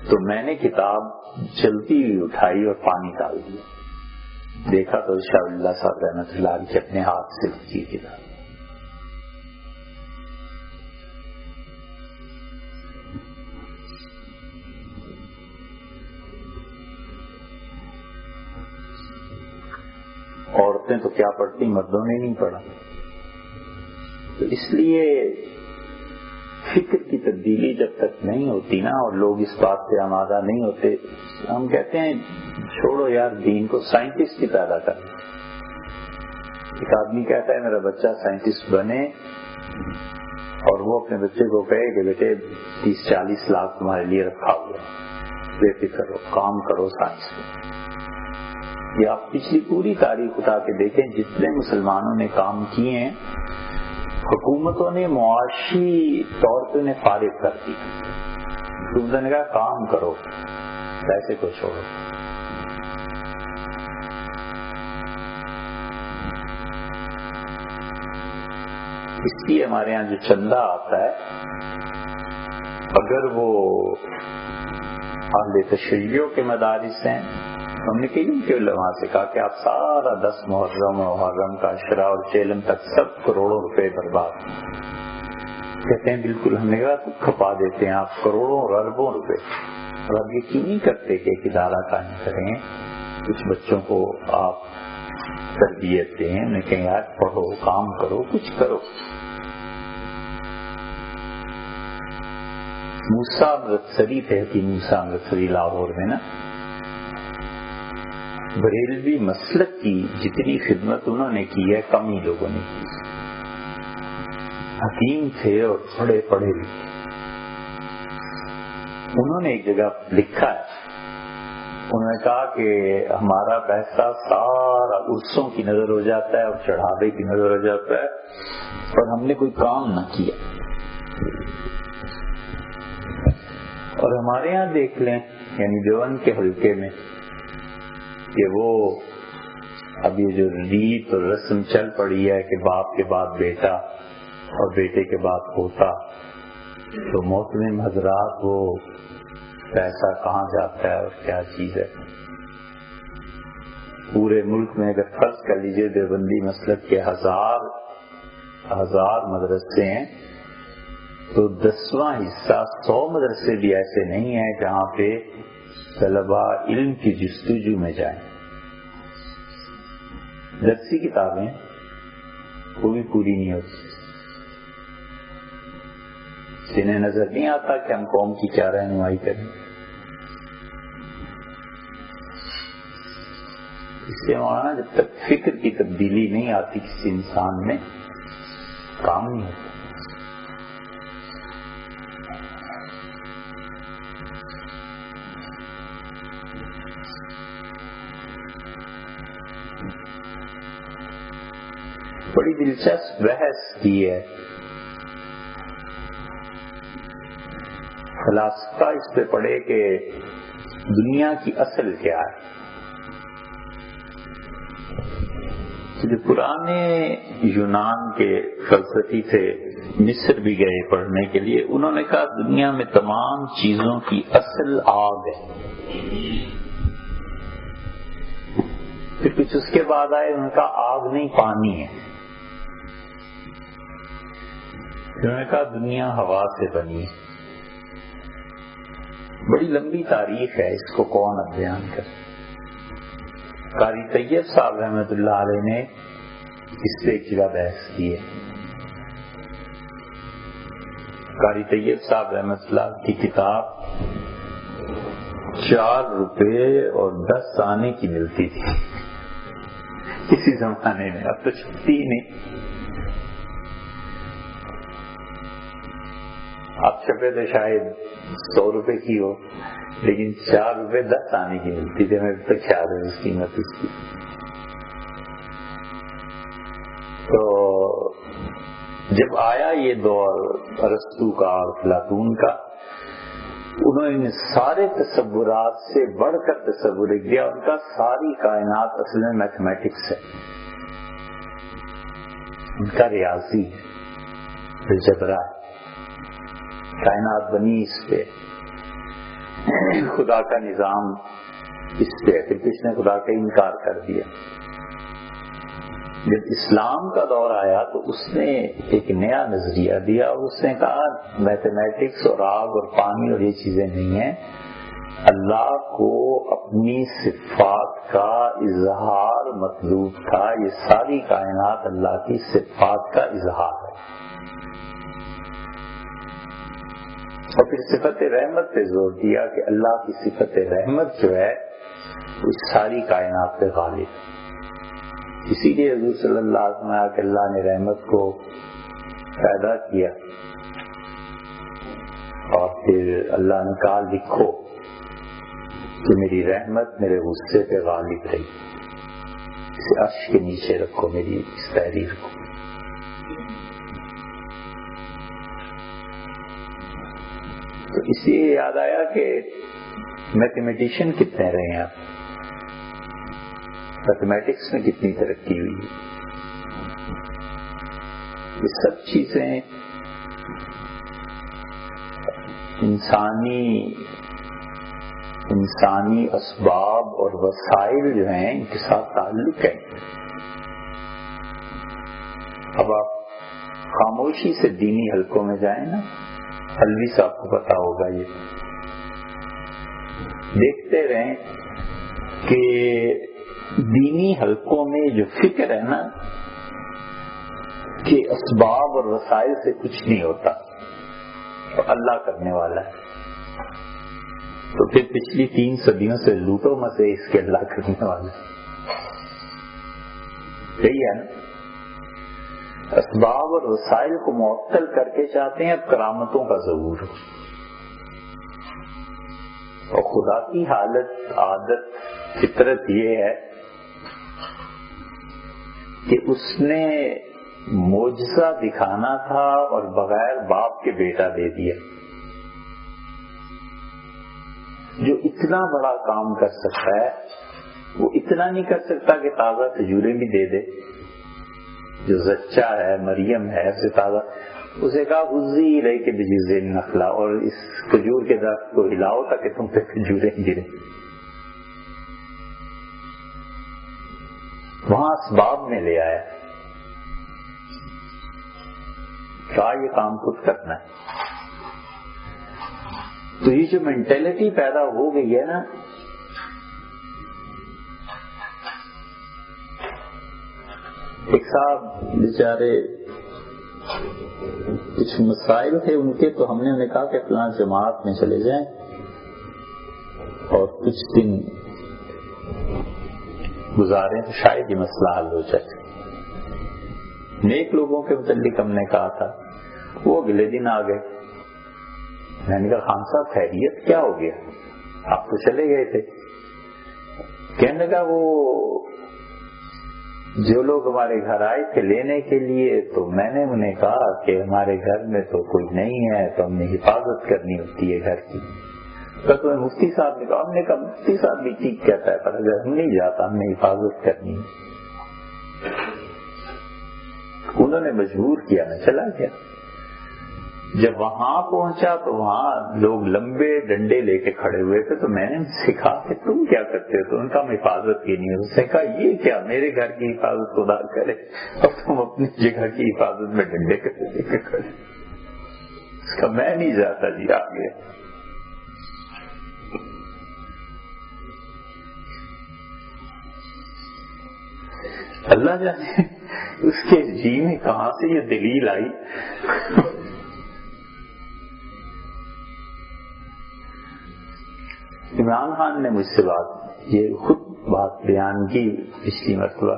تو میں نے کتاب چلتی ہوئی اٹھائی اور پانی ڈال دیا. دیکھا تو شاہ ولی اللہ صاحب رحمۃ اللہ علیہ کے اپنے ہاتھ سے لکھی کتاب. عورتیں تو کیا پڑھتی، مردوں نے نہیں پڑھا. تو اس لیے فکر کی تبدیلی جب تک نہیں ہوتی نا، اور لوگ اس بات سے آمادہ نہیں ہوتے، ہم کہتے ہیں چھوڑو یار دین کو، سائنٹسٹ کی پیدا کر. ایک آدمی کہتا ہے میرا بچہ سائنٹسٹ بنے، اور وہ اپنے بچے کو کہے کہ بیٹے 30-40 لاکھ تمہارے لیے رکھا ہوا ہے، بے فکر ہو، کام کرو سائنس میں. یہ آپ پچھلی پوری تاریخ اٹھا کے دیکھیں، جتنے مسلمانوں نے کام کیے ہیں، حکومتوں نے معاشی طور پہ انہیں فارغ کر دی. حکومتوں نے کہا کام کرو، پیسے کو چھوڑو. اس لیے ہمارے ہاں جو چندہ آتا ہے، اگر وہ اہل تشیع کے مدارس ہیں، ہم نے کئی کے علماء سے کہا کہ آپ سارا 10 محرم کا عشرہ اور چیلم تک سب کروڑوں روپے برباد. کہتے ہیں بالکل. ہم نے کہا تو کھپا دیتے ہیں آپ کروڑوں اور اربوں روپے، اور آپ یقین نہیں کرتے کہ ایک ادارہ قائم کریں، کچھ بچوں کو آپ تربیت دیں، انہیں کہیں یار پڑھو، کام کرو، کچھ کرو. موسیٰ امرتسری تھے کہ موسیٰ امرتسری لاہور میں نا، بریلوی مسلک کی جتنی خدمت انہوں نے کی ہے کم ہی لوگوں نے کی. حکیم تھے اور بڑے پڑھے لکھے. انہوں نے ایک جگہ لکھا ہے، انہوں نے کہا کہ ہمارا پیسہ سارا عرسوں کی نظر ہو جاتا ہے اور چڑھاوے کی نظر ہو جاتا ہے، اور ہم نے کوئی کام نہ کیا. اور ہمارے ہاں دیکھ لیں، یعنی دیوبند کے حلقے میں، کہ وہ اب یہ جو ریت اور رسم چل پڑی ہے کہ باپ کے بعد بیٹا اور بیٹے کے بعد پوتا، تو محترم حضرات وہ پیسہ کہاں جاتا ہے اور کیا چیز ہے. پورے ملک میں اگر فرض کر لیجئے دیوبندی مسلک کے ہزار مدرسے ہیں، تو 10واں حصہ 100 مدرسے بھی ایسے نہیں ہیں جہاں پہ طلباء علم کی جستجو میں جائیں. درسی کتابیں وہ بھی پوری نہیں ہوتی. انہیں نظر نہیں آتا کہ ہم قوم کی کیا رہنمائی کریں. اس لیے مولانا جب تک فکر کی تبدیلی نہیں آتی کسی انسان میں، کام نہیں ہوتا. بڑی دلچسپ بحث کی ہے فلاسفہ اس پہ پڑھے کہ دنیا کی اصل کیا ہے. جو پرانے یونان کے فلسفی تھے، مصر بھی گئے پڑھنے کے لیے، انہوں نے کہا دنیا میں تمام چیزوں کی اصل آگ ہے. پھر کچھ اس کے بعد آئے، انہوں نے کہا آگ نہیں پانی ہے. انہوں نے کہا دنیا ہوا سے بنی. بڑی لمبی تاریخ ہے، اس کو کون اب بیان کرے. قاری طیب صاحب رحمۃ اللہ علیہ نے اس پہ ایک جگہ بحث کی ہے. قاری طیب صاحب رحمۃ اللہ کی کتاب 4 روپے اور 10 آنے کی ملتی تھی کسی زمانے میں، اب تو چھپتی ہی نہیں. اب چھپے تو شاید 100 روپے کی ہو، لیکن 4 روپے 10 آنے کی ملتی تھی. میرے تو خیال ہے اس قیمت اس کی. تو جب آیا یہ دور ارسطو کا اور افلاطون کا، انہوں نے سارے تصورات سے بڑھ کر تصور کیا. ان کا ساری کائنات اصل میں میتھمیٹکس ہے، ان کا ریاضی ہے، الجبرا ہے. کائنات بنی اس پہ، خدا کا نظام اس پہ. پھر کس نے خدا کا انکار کر دیا. جب اسلام کا دور آیا تو اس نے ایک نیا نظریہ دیا، اور اس نے کہا میتھمیٹکس اور آگ اور پانی اور یہ چیزیں نہیں ہیں. اللہ کو اپنی صفات کا اظہار مطلوب تھا. یہ ساری کائنات اللہ کی صفات کا اظہار ہے. اور پھر صفت رحمت پہ زور دیا کہ اللہ کی صفت رحمت جو ہے وہ ساری کائنات پہ غالب ہے. اسی لیے حضور صلی اللہ علیہ وسلم کہ اللہ نے رحمت کو پیدا کیا اور پھر اللہ نے کہا لکھو کہ میری رحمت میرے غصے پہ غالب رہی, اسے عرش کے نیچے رکھو میری اس تحریر کو. تو اسی یاد آیا کہ میتھمیٹیشین کتنے رہے ہیں, میتھمیٹکس میں کتنی ترقی ہوئی. یہ سب چیزیں انسانی اسباب اور وسائل جو ہیں ان کے ساتھ تعلق ہے. اب آپ خاموشی سے دینی حلقوں میں جائیں نا, حلوی صاحب کو پتا ہوگا, یہ دیکھتے رہیں کہ دینی حلقوں میں جو فکر ہے نا کہ اسباب اور وسائل سے کچھ نہیں ہوتا تو اللہ کرنے والا ہے, تو پھر پچھلی 3 صدیوں سے لوٹو مسے اس کے اللہ کرنے والا ہے. یہی ہے نا, اسباب اور وسائل کو معطل کر کے چاہتے ہیں اب کرامتوں کا ظہور ہو. اور خدا کی حالت عادت فطرت یہ ہے کہ اس نے معجزہ دکھانا تھا اور بغیر باپ کے بیٹا دے دیا. جو اتنا بڑا کام کر سکتا ہے وہ اتنا نہیں کر سکتا کہ تازہ کھجوریں بھی دے دے. جو زچہ ہے, مریم ہے, اسے تازہ, اسے کہا حضی رہی کے بجیز نخلا, اور اس کھجور کے درخت کو ہلاؤ تاکہ تم پہ کھجوریں گرے. وہاں اسباب میں لے آیا, کہا یہ کام خود کرنا ہے. تو یہ جو مینٹلٹی پیدا ہو گئی ہے نا, ایک صاحب بیچارے کچھ مسائل تھے ان کے, تو ہم نے انہیں کہا کہ فلاں جماعت میں چلے جائیں اور کچھ دن گزاریں تو شاید یہ مسئلہ حل ہو جائے. نیک لوگوں کے متعلق ہم نے کہا تھا, وہ اگلے دن آ گئے. میں نے کہا خان صاحب خیریت کیا ہو گیا, آپ تو چلے گئے تھے. کہنے لگا وہ جو لوگ ہمارے گھر آئے تھے لینے کے لیے, تو میں نے انہیں کہا کہ ہمارے گھر میں تو کوئی نہیں ہے, تو ہم نے حفاظت کرنی ہوتی ہے گھر کی. تو مفتی صاحب نے کہا, ہم نے کہا مفتی صاحب بھی ٹھیک کہتا ہے, پر اگر ہم نہیں جاتا ہم نے حفاظت کرنی ہے. انہوں نے مجبور کیا, میں چلا گیا. جب وہاں پہنچا تو وہاں لوگ لمبے ڈنڈے لے کے کھڑے ہوئے تھے, تو میں نے ان سے کہا کہ تم کیا کرتے ہو, تو ان کا حفاظت کی نہیں. اس نے کہا یہ کیا, میرے گھر کی حفاظت خدا کرے اور تم اپنی جگہ کی حفاظت میں ڈنڈے لے کے کھڑے. اس کا میں نہیں جاتا جی آگے. اللہ جانے اس کے جی میں کہاں سے یہ دلیل آئی. عمران خان نے مجھ سے یہ خود بات بیان کی پچھلی مرتبہ.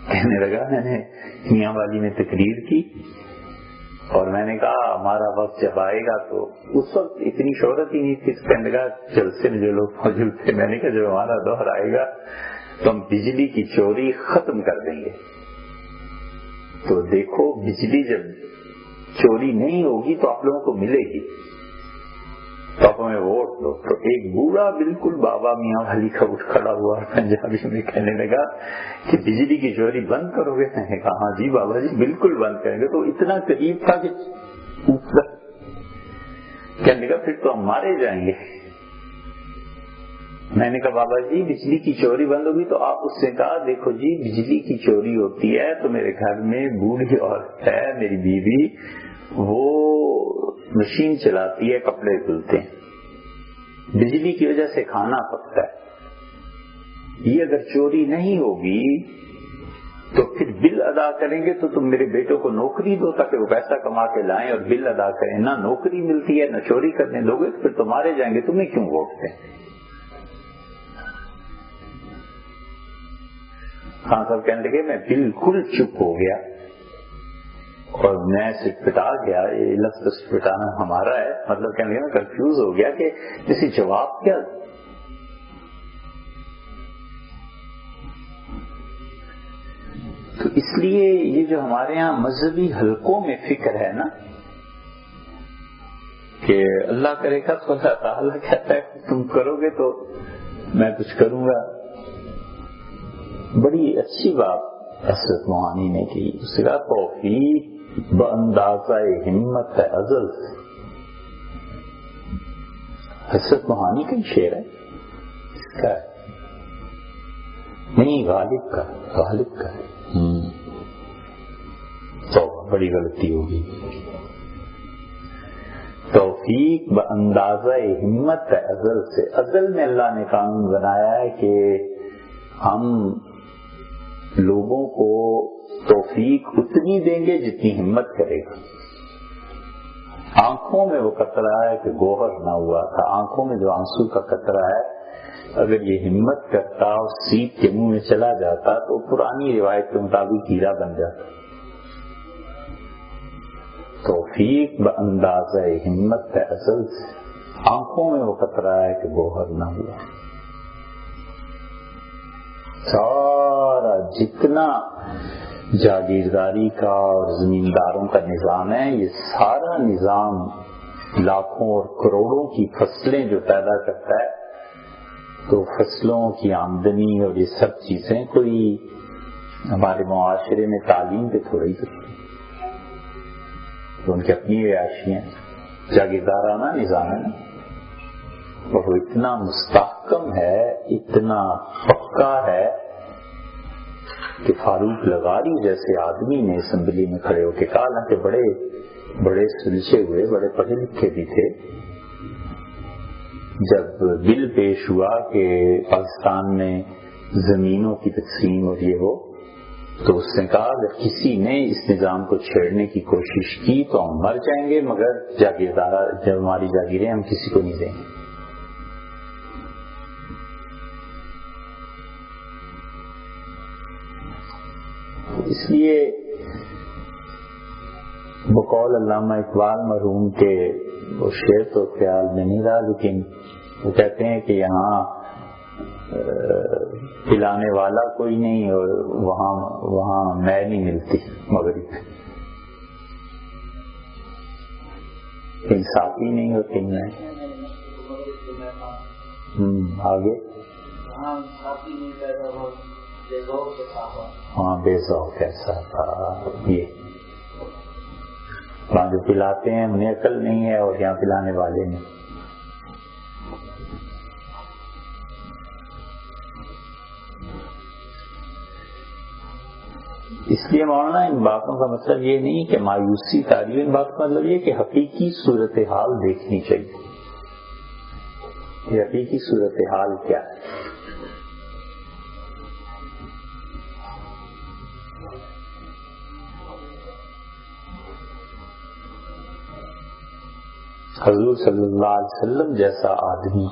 کہنے لگا میں نے میاں والی میں تقریر کی اور میں نے کہا ہمارا وقت جب آئے گا, تو اس وقت اتنی شہرت ہی نہیں تھی. کہنے لگا جلسے میں جو لوگ موجود تھے, میں نے کہا جب ہمارا دور آئے گا تو ہم بجلی کی چوری ختم کر دیں گے. تو دیکھو بجلی جب چوری نہیں ہوگی تو آپ لوگوں کو ملے گی, تو آپ ہمیں ووٹ دو. تو ایک بوڑھا بالکل بابا میاں والی کا اٹھ کھڑا ہوا پنجابی میں کہنے لگا کہ بجلی کی چوری بند کرو گے. میں نے کہا ہاں جی بابا جی بالکل بند کریں گے. تو اتنا قریب تھا کہ کہنے لگا پھر تو ہم مارے جائیں گے. میں نے کہا بابا جی بجلی کی چوری بند ہوگی, تو آپ اس سے کہا دیکھو جی بجلی کی چوری ہوتی ہے تو میرے گھر میں بوڑھی عورت ہے, میری بیوی, وہ مشین چلاتی ہے, کپڑے دھلتے ہیں, بجلی کی وجہ سے کھانا پکتا ہے. یہ اگر چوری نہیں ہوگی تو پھر بل ادا کریں گے تو تم میرے بیٹوں کو نوکری دو تاکہ وہ پیسہ کما کے لائیں اور بل ادا کریں. نہ نوکری ملتی ہے نہ چوری کرنے لوگے تو پھر تو مارے جائیں گے. تمہیں کیوں ووٹ دیں؟ خان صاحب کہنے لگے میں بالکل چپ ہو گیا اور میں سٹپٹا گیا. یہ لفظ سٹپٹانا ہمارا ہے, مطلب کہنے لگے میں کنفیوز ہو گیا کہ اسی جواب کیا. تو اس لیے یہ جو ہمارے ہاں مذہبی حلقوں میں فکر ہے نا کہ اللہ کرے گا تو اللہ تعالیٰ کہتا ہے تم کرو گے تو میں کچھ کروں گا. بڑی اچھی بات حضرت موہانی نے کی. اس کا توفیق باندازہ ہمت ہے ازل سے. حضرت موہانی کا شعر ہے, اس کا نہیں غالب کا تو بڑی غلطی ہوگی. توفیق باندازہ ہمت ہے ازل سے. ازل میں اللہ نے قانون بنایا ہے کہ ہم لوگوں کو توفیق اتنی دیں گے جتنی ہمت کرے گا. آنکھوں میں وہ قطرہ ہے کہ گوہر نہ ہوا تھا. آنکھوں میں جو آنسو کا قطرہ ہے اگر یہ ہمت کرتا اور سیپ کے منہ میں چلا جاتا تو پرانی روایت کے مطابق ہیرا بن جاتا. توفیق باندازہ ہمت ہے ازل سے. آنکھوں میں وہ قطرہ ہے کہ گوہر نہ ہوا. سارا جتنا جاگیرداری کا اور زمینداروں کا نظام ہے, یہ سارا نظام لاکھوں اور کروڑوں کی فصلیں جو پیدا کرتا ہے, تو فصلوں کی آمدنی اور یہ سب چیزیں کوئی ہمارے معاشرے میں تعلیم پہ تھوڑی کرتی, تو ان کی اپنی عیاشیاں. جاگیردارانہ نظام ہے نا, اور وہ اتنا مستحکم ہے, اتنا پکا ہے کہ فاروق لغاری جیسے آدمی نے اسمبلی میں کھڑے ہو کے کہا نا کہ بڑے بڑے سلجھے ہوئے, بڑے پڑھے لکھے بھی تھے, جب بل پیش ہوا کہ پاکستان میں زمینوں کی تقسیم اور یہ ہو, تو اس نے کہا اگر کسی نے اس نظام کو چھیڑنے کی کوشش کی تو ہم مر جائیں گے, مگر جاگیردار جب ہماری جاگیریں ہم کسی کو نہیں دیں گے. اس لیے بقول علامہ اقبال مرحوم کے وہ شعر تو خیال میں نہیں رہا, لیکن وہ کہتے ہیں کہ یہاں پلانے والا کوئی نہیں اور وہاں میں نہیں ملتی مغرب, انصافی نہیں ہوتی میں. آگے ہاں بے ذوق کیسا تھا. یہ وہاں جو پلاتے ہیں انہیں عقل نہیں ہے اور یہاں پلانے والے نہیں. اس لیے مولانا ان باتوں کا مطلب یہ نہیں کہ مایوسی تاری, ان باتوں کا مطلب یہ کہ حقیقی صورتحال دیکھنی چاہیے. یہ حقیقی صورتحال کیا ہے؟ حضور صلی اللہ علیہ وسلم جیسا آدمی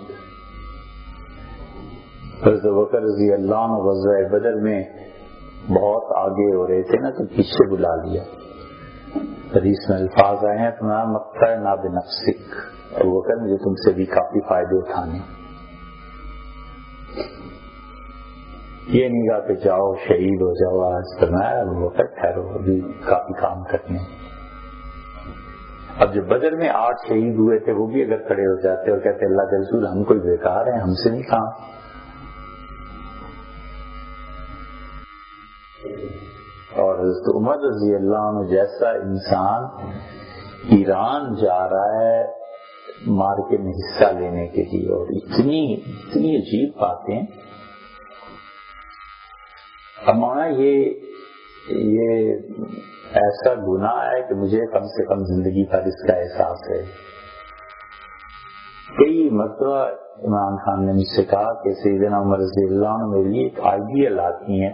حضرت بکر رضی اللہ عنہ غزوہ بدر میں بہت آگے ہو رہے تھے نا, تو پیچھے بلا لیا. حدیث میں الفاظ آئے ہیں تمہارا مقتع نا بنفسک, ابو بکر مجھے تم سے بھی کافی فائدے اٹھانے. یہ نہیں کہا کہ جاؤ شہید ہو جاؤ, آج فرمایا ابو بکر ٹھہرو ابھی کافی کام کرنے. اب جو بدر میں 8 شہید ہوئے تھے وہ بھی اگر کھڑے ہو جاتے اور کہتے اللہ کے رسول ہم کوئی بیکار ہیں, ہم سے نہیں کام. اور حضرت عمر رضی اللہ عنہ جیسا انسان ایران جا رہا ہے مارکے میں حصہ لینے کے لیے, اور اتنی عجیب باتیں. ہمارا یہ ایسا گناہ ہے کہ مجھے کم سے کم زندگی پر اس کا احساس ہے. کئی مرتبہ عمران خان نے مجھ سے کہا کہ سیدنا عمر رضی اللہ عنہ میرے لیے ایک آئیڈیا لاتی ہیں،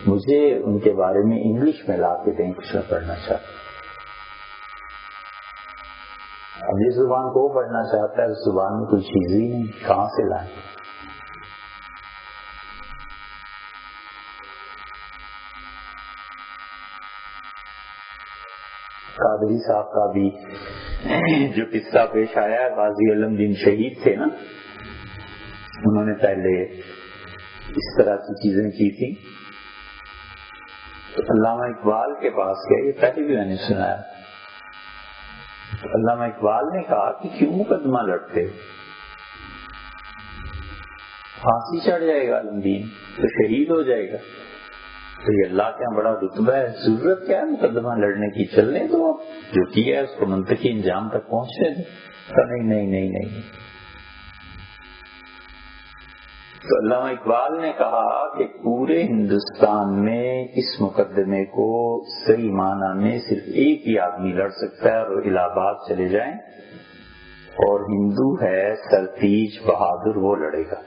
مجھے ان کے بارے میں انگلش میں لا کے دیں، کچھ نہ پڑھنا چاہتا۔ اب جس زبان کو پڑھنا چاہتا ہے اس زبان میں کوئی چیز ہی نہیں، کہاں سے لائیں؟ قادری صاحب کا بھی جو قصہ پیش آیا ہے، غازی علم دین شہید تھے نا، انہوں نے پہلے اس طرح کی چیزیں کی تھی، تو علامہ اقبال کے پاس گئے، یہ پہلے بھی میں نے سنایا، تو علامہ اقبال نے کہا کہ کیوں مقدمہ لڑتے، پھانسی چڑھ جائے گا علم دین تو شہید ہو جائے گا، تو یہ اللہ کے یہاں بڑا رتبہ ہے، ضرورت کیا ہے مقدمہ لڑنے کی، چلنے تو جو کیا ہے اس کو منطقی انجام تک پہنچنے دیں۔ نہیں۔ تو علامہ اقبال نے کہا کہ پورے ہندوستان میں اس مقدمے کو صحیح معنی میں صرف ایک ہی آدمی لڑ سکتا ہے، اور الہ آباد چلے جائیں، اور ہندو ہے سرتیج بہادر، وہ لڑے گا۔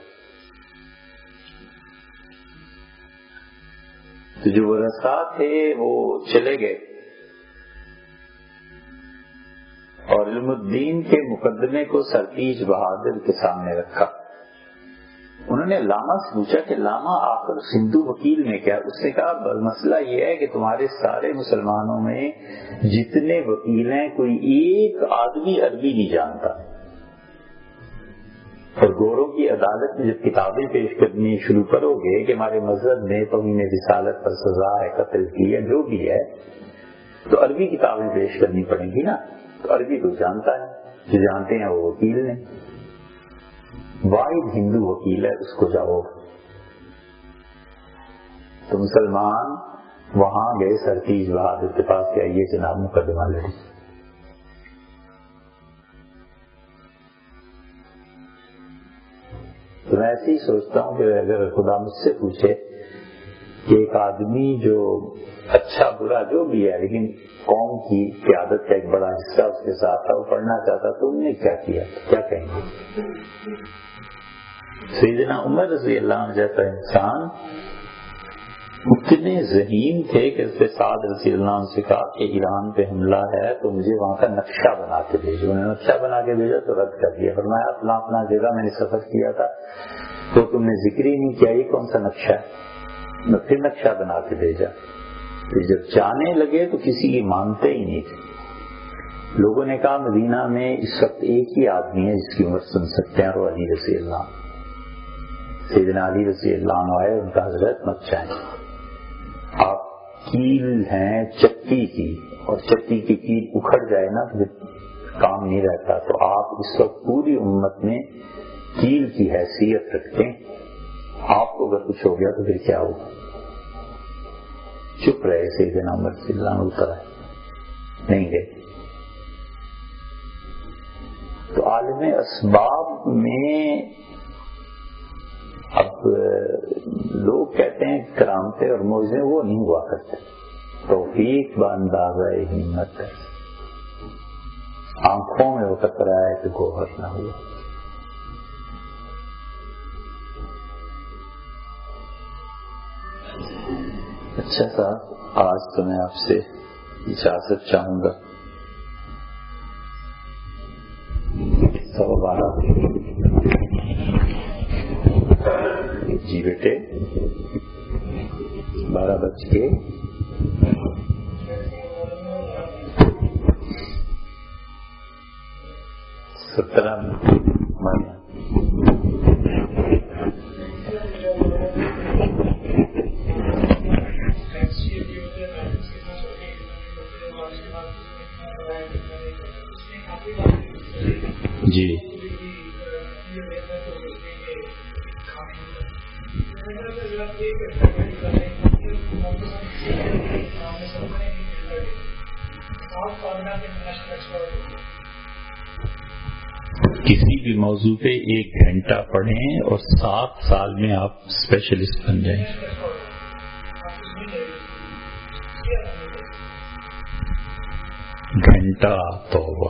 تو جو ورثاء تھے وہ چلے گئے اور علم الدین کے مقدمے کو سرتیج بہادر کے سامنے رکھا۔ انہوں نے علامہ سے پوچھا کہ علامہ آخر ہندو وکیل میں کیا؟ اس نے کہا مسئلہ یہ ہے کہ تمہارے سارے مسلمانوں میں جتنے وکیل ہیں کوئی ایک آدمی عربی نہیں جانتا، اور گوروں کی عدالت میں جب کتابیں پیش کرنی شروع کرو گے کہ ہمارے مذہب میں توہین رسالت پر سزا ہے، قتل کی ہے، جو بھی ہے، تو عربی کتابیں پیش کرنی پڑیں گی نا، تو عربی تو جانتا ہے، جو جانتے ہیں وہ وکیل نے، واحد ہندو وکیل ہے، اس کو جاؤ۔ تو مسلمان وہاں گئے سرتیج بہادر کے پاس کہ آئیے جناب مقدمہ لڑی۔ تو میں ایسے ہی سوچتا ہوں کہ اگر خدا مجھ سے پوچھے کہ ایک آدمی جو اچھا برا جو بھی ہے لیکن قوم کی قیادت کا ایک بڑا حصہ اس کے ساتھ تھا، وہ پڑھنا چاہتا تو انہوں نے کیا کیا، کیا کہیں گے؟ سیدنا عمر رضی اللہ عنہ جیسا انسان اتنے ذہین تھے کہ سعد رضی اللہ عنہ سے کہا کہ ایران پہ حملہ ہے تو مجھے وہاں کا نقشہ بنا کے بھیجو۔ انہوں نے نقشہ بنا کے بھیجا تو رد کر دیا، فرمایا اپنا جگہ میں نے سفر کیا تھا تو تم نے ذکر ہی نہیں کیا، یہ کون سا نقشہ ہے؟ پھر نقشہ بنا کے بھیجا۔ پھر جب جانے لگے تو کسی کی مانتے ہی نہیں تھے۔ لوگوں نے کہا مدینہ میں اس وقت ایک ہی آدمی ہے جس کی عمر سن سکتے ہیں، اور علی رضی اللہ عنہ۔ سیدنا علی رضی اللہ عنہ آئے، ان کا حضرت مت چاہیں، آپ کیل ہیں چکی کی، اور چکی کی کیل اکھڑ جائے نا تو کام نہیں رہتا، تو آپ اس وقت پوری امت میں کیل کی حیثیت رکھتے ہیں، آپ کو اگر کچھ ہو گیا تو پھر کیا ہوگا؟ چپ رہے سیدنا عمر رضی اللہ عنہ، اتر آئے، نہیں گئے۔ تو عالم اسباب میں اب لوگ کہتے ہیں کرامتیں اور معجزے وہ نہیں ہوا کرتے، توفیق باندازہ ہمت ہے، آنکھوں میں وہ قطرہ ہے کہ گوہر نہ ہوا۔ اچھا صاحب، آج تو میں آپ سے اجازت چاہوں گا۔ 12:15 جی بیٹے، 12:17 جی کسی بھی موضوع پہ 1 گھنٹہ پڑھیں اور 7 سال میں آپ اسپیشلسٹ بن جائیں۔ گھنٹہ توبہ